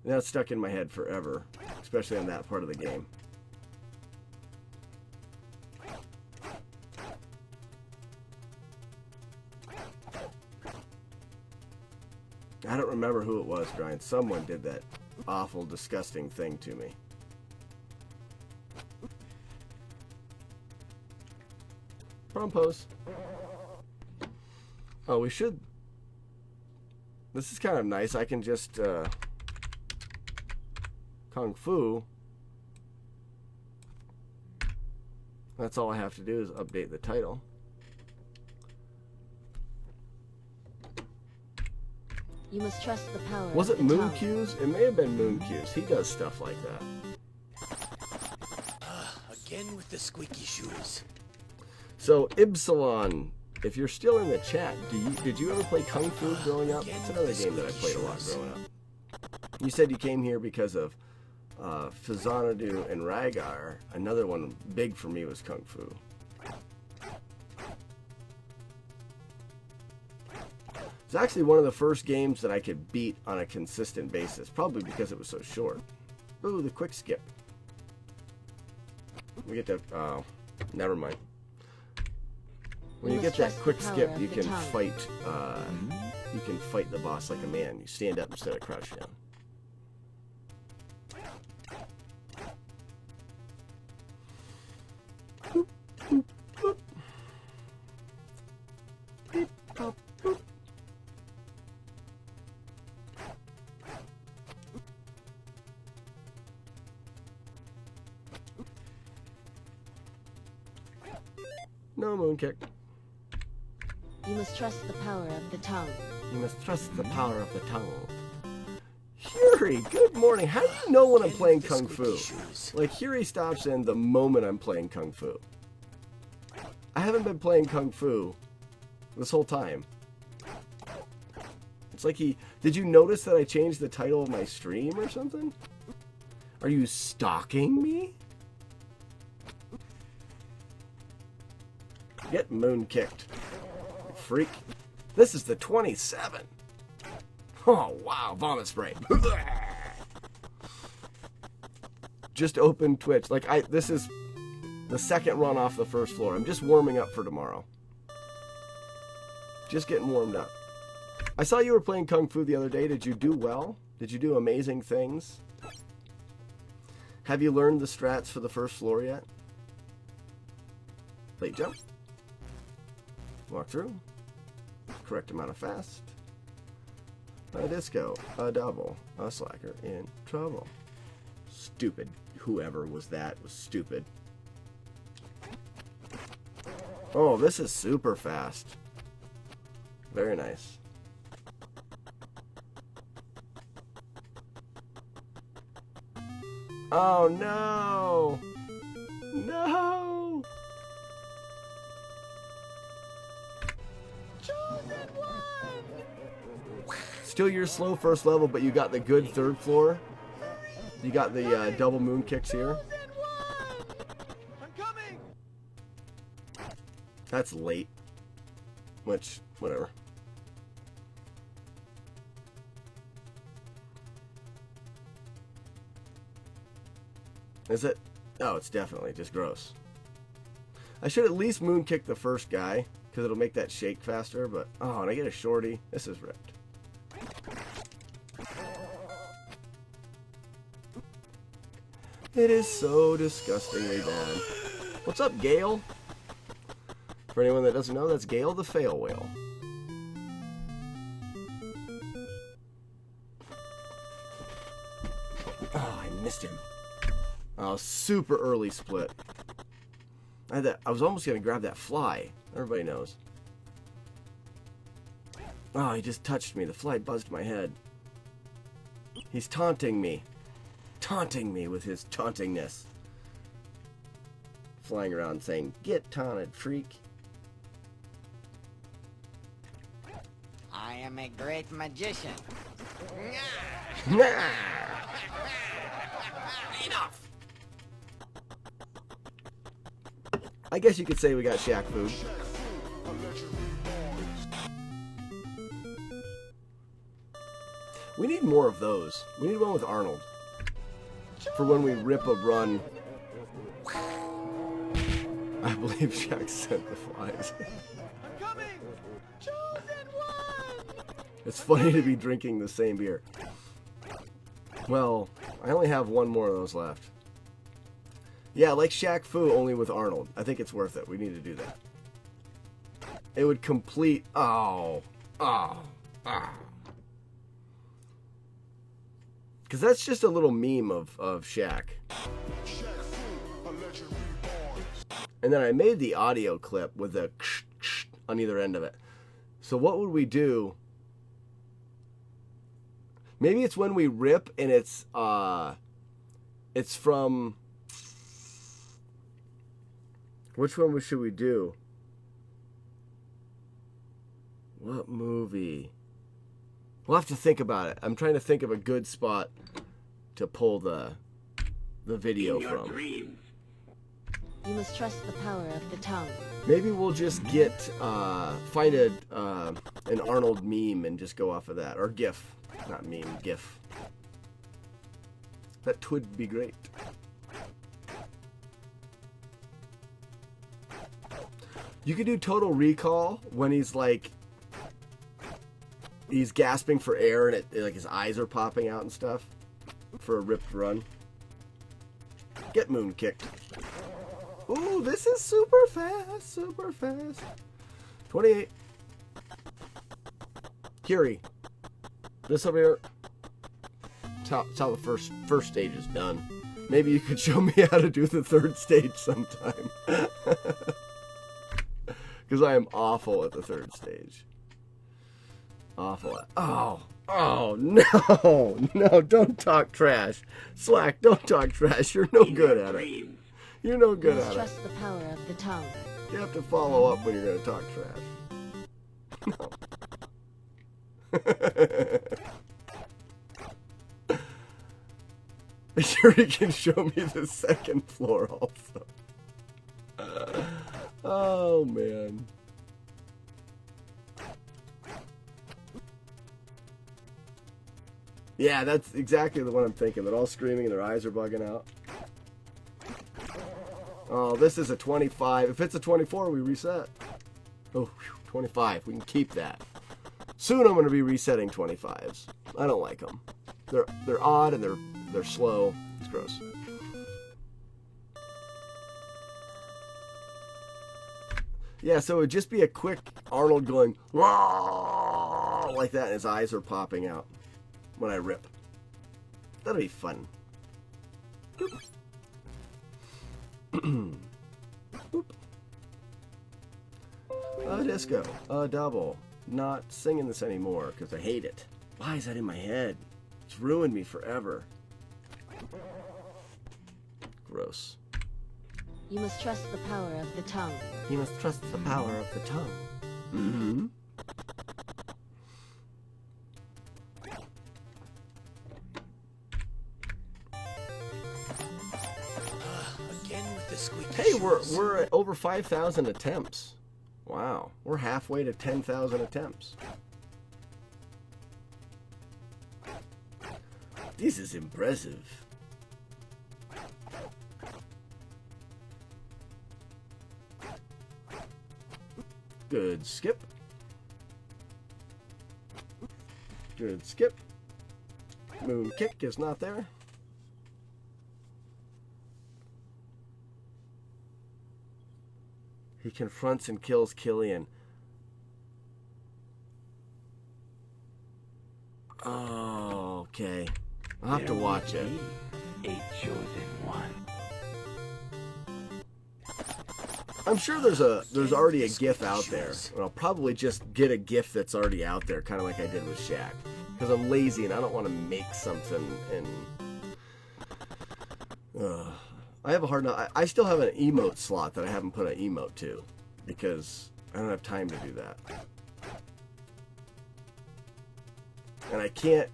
That's stuck in my head forever, especially on that part of the game. I don't remember who it was, Brian. Someone did that awful, disgusting thing to me. Prom pose. Oh, we should... This is kind of nice. I can just... Kung Fu. That's all I have to do is update the title. You must trust the power Was of it the Moon tongue. Cues? It may have been Moon Cues. He does stuff like that. Again with the squeaky shoes. So, Ibsalon, if you're still in the chat, did you ever play Kung Fu growing up? It's another game that I played a lot growing up. You said you came here because of Fazanadu and Rygar. Another one big for me was Kung Fu. It's actually one of the first games that I could beat on a consistent basis, probably because it was so short. Ooh, the quick skip. We get to, never mind. When you get that quick skip, you can fight, you can fight the boss like a man. You stand up instead of crouch down. Boop, boop, boop. Beep, pop, boop. No moon kick. You must trust the power of the tongue. You must trust the power of the tongue. Huri, good morning. How do you know when I'm playing Kung Fu? Like, Huri stops in the moment I'm playing Kung Fu. I haven't been playing Kung Fu this whole time. It's like he... Did you notice that I changed the title of my stream or something? Are you stalking me? Get moon kicked. Freak. This is the 27. Oh, wow. Vomit spray. Just open Twitch. Like, this is the second run off the first floor. I'm just warming up for tomorrow. Just getting warmed up. I saw you were playing Kung Fu the other day. Did you do well? Did you do amazing things? Have you learned the strats for the first floor yet? Late jump. Walk through. Correct amount of fast. A disco. A double. A slacker in trouble. Stupid. Whoever was that was stupid. Oh, this is super fast. Very nice. Oh no! No! Still your slow first level, but you got the good third floor. You got the double moon kicks here. That's late. Which, whatever. Is it? Oh, it's definitely just gross. I should at least moon kick the first guy, because it'll make that shake faster, but... Oh, and I get a shorty. This is ripped. It is so disgustingly bad. What's up, Gale? For anyone that doesn't know, that's Gale the Fail Whale. Oh, I missed him. Oh, super early split. I was almost going to grab that fly. Everybody knows. Oh, he just touched me. The fly buzzed my head. He's taunting me. Taunting me with his tauntingness. Flying around saying, "Get taunted, freak." I am a great magician. Enough! I guess you could say we got Shaq food. We need more of those. We need one with Arnold. For when we rip a run. I believe Shaq sent the flies. It's funny to be drinking the same beer. Well, I only have one more of those left. Yeah, like Shaq Fu, only with Arnold. I think it's worth it. We need to do that. It would complete... Oh. Because that's just a little meme of Shaq. And then I made the audio clip with a on either end of it. So what would we do? Maybe it's when we rip and it's from... Which one should we do? What movie? We'll have to think about it. I'm trying to think of a good spot to pull the video from. You must trust the power of the tongue. Maybe we'll just get find an Arnold meme and just go off of that, or GIF, not meme, GIF. That would be great. You could do Total Recall when he's like, he's gasping for air and like his eyes are popping out and stuff for a ripped run. Get moon kicked. Ooh, this is super fast, super fast. 28. Curie. This over here. That's how the first stage is done. Maybe you could show me how to do the third stage sometime. Because I am awful at the third stage. Awful at... Oh, no, don't talk trash. Slack, don't talk trash. You're no good at it. You're no good at it. Trust the power of the tongue. You have to follow up when you're going to talk trash. No. Sure, you can show me the second floor also. Oh, man. Yeah, that's exactly the one I'm thinking. They're all screaming and their eyes are bugging out. Oh, this is a 25. If it's a 24, we reset. Oh, whew, 25. We can keep that. Soon I'm going to be resetting 25s. I don't like them. They're odd and they're slow. It's gross. Yeah, so it would just be a quick Arnold going like that, and his eyes are popping out when I rip. That'll be fun. Boop. Boop. A disco. A double. Not singing this anymore because I hate it. Why is that in my head? It's ruined me forever. Gross. You must trust the power of the tongue. You must trust the power of the tongue. Mm-hmm. Again with the squeaky Hey, shoes. we're at over 5,000 attempts. Wow, we're halfway to 10,000 attempts. This is impressive. Good skip. Good skip. Moon kick is not there. He confronts and kills Killian. Oh, okay. I'll have to watch it. A chosen one. I'm sure there's already a GIF out there. And I'll probably just get a GIF that's already out there, kind of like I did with Shaq. Because I'm lazy and I don't want to make something and... I have a hard... I still have an emote slot that I haven't put an emote to. Because I don't have time to do that. And I can't...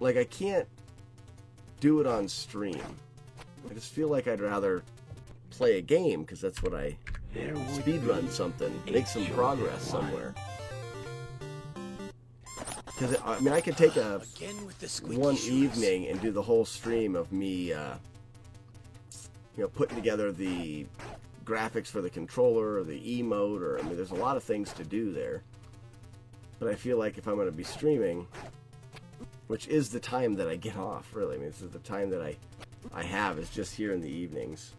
Like, I can't do it on stream. I just feel like I'd rather play a game, because that's what I speedrun something, make some progress somewhere. Because, I mean, I could take one evening and do the whole stream of me, putting together the graphics for the controller, or the emote, or, I mean, there's a lot of things to do there. But I feel like if I'm going to be streaming, which is the time that I get off, really, I mean, this is the time that I have, is just here in the evenings.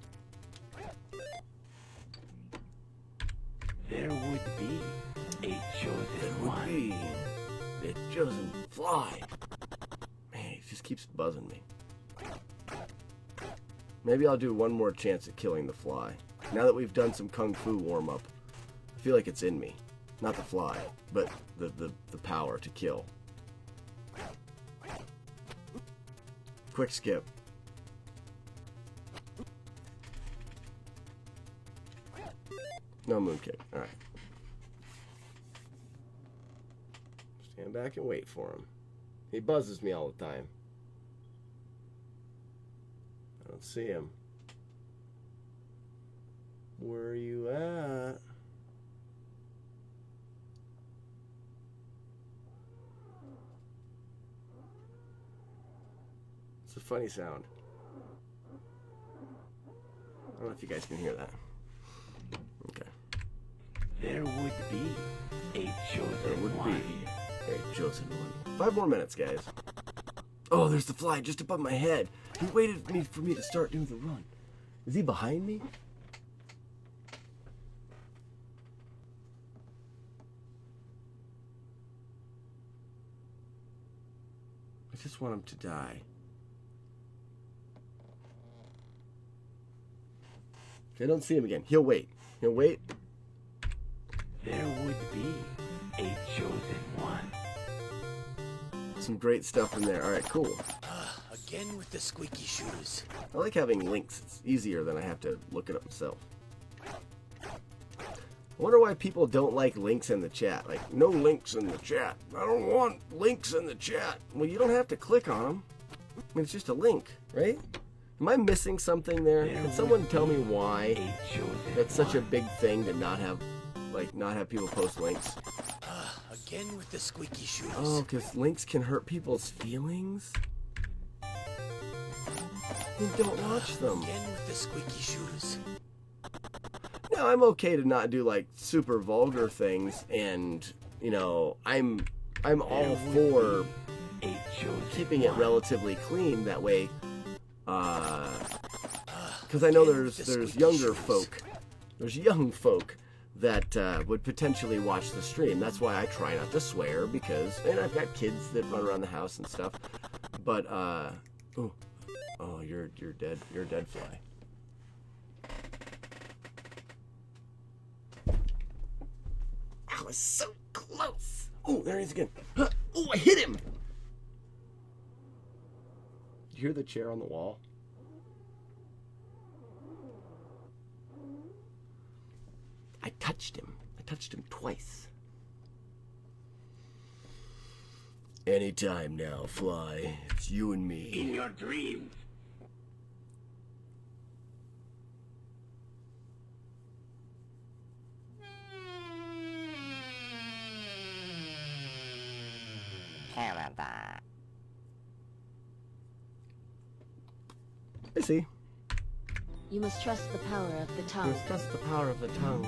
There would be a chosen one. The chosen fly. Man, he just keeps buzzing me. Maybe I'll do one more chance at killing the fly. Now that we've done some kung fu warm-up, I feel like it's in me. Not the fly, but the power to kill. Quick skip. No moon kick. Alright. Stand back and wait for him. He buzzes me all the time. I don't see him. Where are you at? It's a funny sound. I don't know if you guys can hear that. Okay. There would be a chosen one. A chosen one. 5 more minutes, guys. Oh, there's the fly just above my head. He waited for me to start doing the run. Is he behind me? I just want him to die. I don't see him again. He'll wait. He'll wait. There would be a chosen one. Some great stuff in there. Alright, cool. Again with the squeaky shoes. I like having links. It's easier than I have to look it up myself. I wonder why people don't like links in the chat. Like, no links in the chat. I don't want links in the chat. Well, you don't have to click on them. I mean, it's just a link, right? Am I missing something there? Can someone tell me why that's such a big thing to not have people post links? Again with the squeaky shoes. Oh, because links can hurt people's feelings? Then don't watch them. Again with the squeaky shoes. Now, I'm okay to not do, like, super vulgar things, and, you know, I'm all for keeping it relatively clean, that way, because I know there's younger folk, there's young folk that would potentially watch the stream. That's why I try not to swear, because, and I've got kids that run around the house and stuff, but, oh, you're dead, you're a dead fly. I was so close. Oh, there he is again. Oh, I hit him. You hear the chair on the wall? I touched him. I touched him twice. Anytime now, Fly. It's you and me. In your dreams. Canada. I see. You must trust the power of the tongue. You must trust the power of the tongue.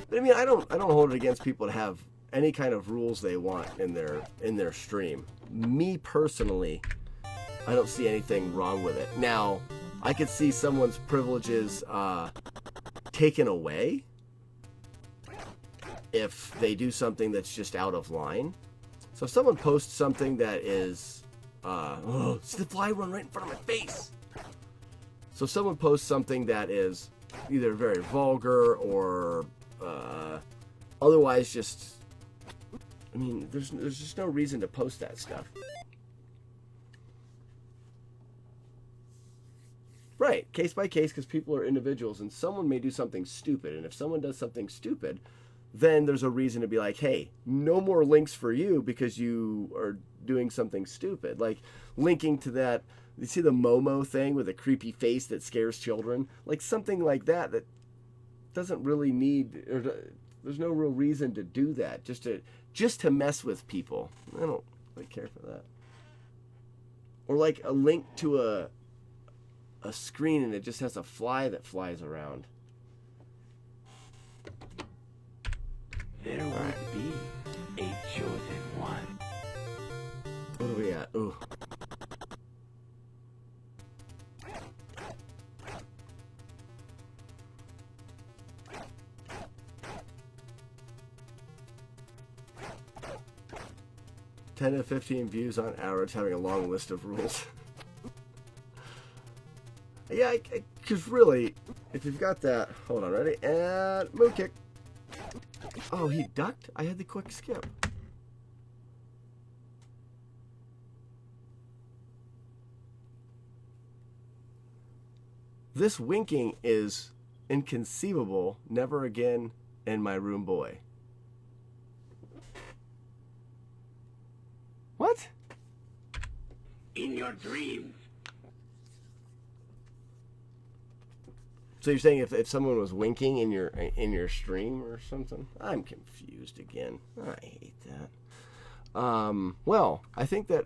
But I mean, I don't hold it against people to have any kind of rules they want in their stream. Me personally, I don't see anything wrong with it. Now, I could see someone's privileges taken away if they do something that's just out of line. So if someone posts something that is, oh, see the fly run right in front of my face. So if someone posts something that is either very vulgar or otherwise just, I mean, there's just no reason to post that stuff. Right, case by case, because people are individuals, and someone may do something stupid, and if someone does something stupid, then there's a reason to be like, hey, no more links for you because you are doing something stupid. Like, linking to that, you see the Momo thing with a creepy face that scares children? Like, something like that that doesn't really need, or there's no real reason to do that, just to mess with people. I don't really care for that. Or like a link to a screen and it just has a fly that flies around. There would be a chosen one. What are we at? Ooh. Ten to 15 views on average, having a long list of rules. Yeah, because really, if you've got that, hold on, ready? And move kick. Oh, he ducked? I had the quick skip. This winking is inconceivable. Never again in my room, boy. What? In your dreams. So you're saying if someone was winking in your stream or something? I'm confused again. I hate that. Well, I think that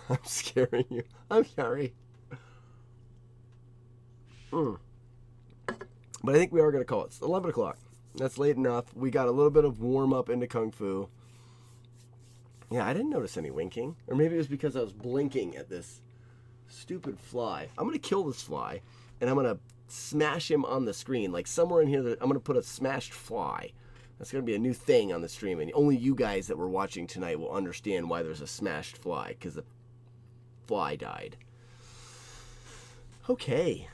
I'm scaring you. I'm sorry. But I think we are going to call it. It's 11 o'clock. That's late enough. We got a little bit of warm up into Kung Fu. Yeah, I didn't notice any winking. Or maybe it was because I was blinking at this stupid fly. I'm going to kill this fly. And I'm going to smash him on the screen. Like somewhere in here, I'm going to put a smashed fly. That's going to be a new thing on the stream. And only you guys that were watching tonight will understand why there's a smashed fly. Because the fly died. Okay.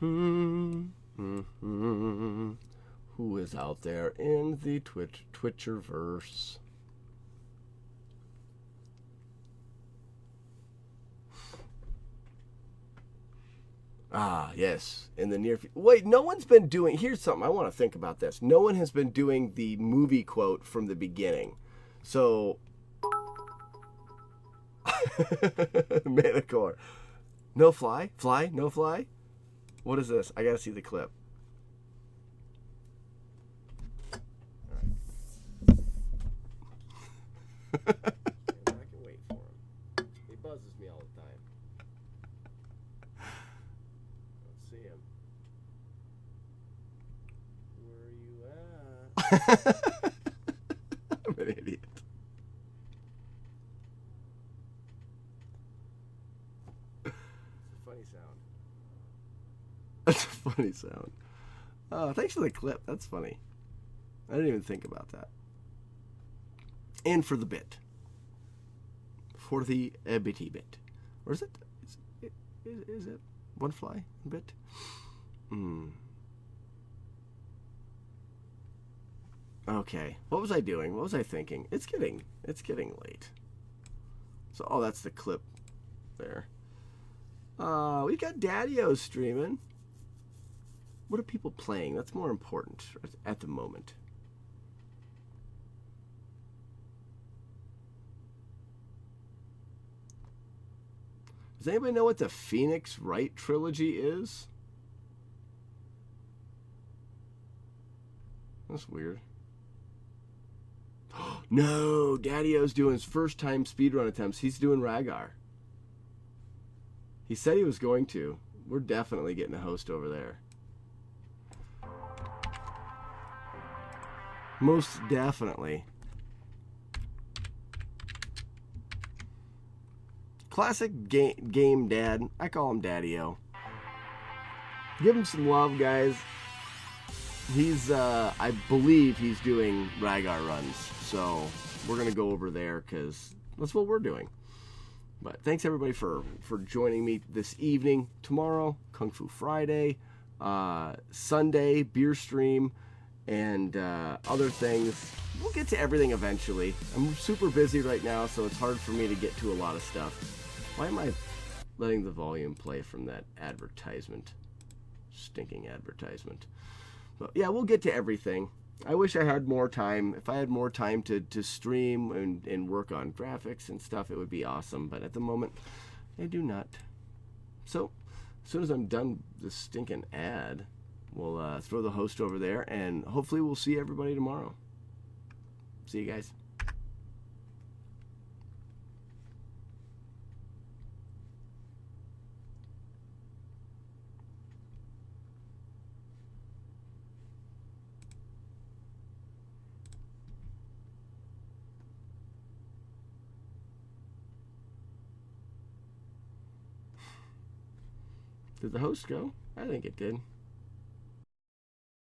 Who is out there in the Twitcherverse? Ah, yes. In the near future. Wait, no one's been doing... Here's something. I want to think about this. No one has been doing the movie quote from the beginning. So... Manicore. No fly? Fly? No fly? What is this? I got to see the clip. I can wait for him. He buzzes me all the time. Let's see him. Where are you at? I'm an idiot. It's a funny sound. That's a funny sound. Oh, thanks for the clip. That's funny. I didn't even think about that. And for the bit. For the bitty bit. Or is it? Is it one fly bit? Okay. What was I doing? What was I thinking? It's getting late. So, oh, that's the clip there. We got Daddy-O streaming. What are people playing? That's more important at the moment. Does anybody know what the Phoenix Wright trilogy is? That's weird. No, Daddy-O's doing his first time speedrun attempts. He's doing Rygar. He said he was going to. We're definitely getting a host over there. Most definitely. Classic game dad. I call him Daddy-O. Give him some love, guys. He's, I believe he's doing Rygar runs. So we're going to go over there because that's what we're doing. But thanks everybody for joining me this evening. Tomorrow, Kung Fu Friday. Sunday, beer stream, and other things. We'll get to everything eventually. I'm super busy right now, so it's hard for me to get to a lot of stuff. Why am I letting the volume play from that advertisement? Stinking advertisement. But yeah, we'll get to everything. I wish I had more time. If I had more time to stream and work on graphics and stuff, it would be awesome. But at the moment, I do not. So, as soon as I'm done this stinking ad, we'll throw the host over there, and hopefully we'll see everybody tomorrow. See you guys. Did the host go? I think it did.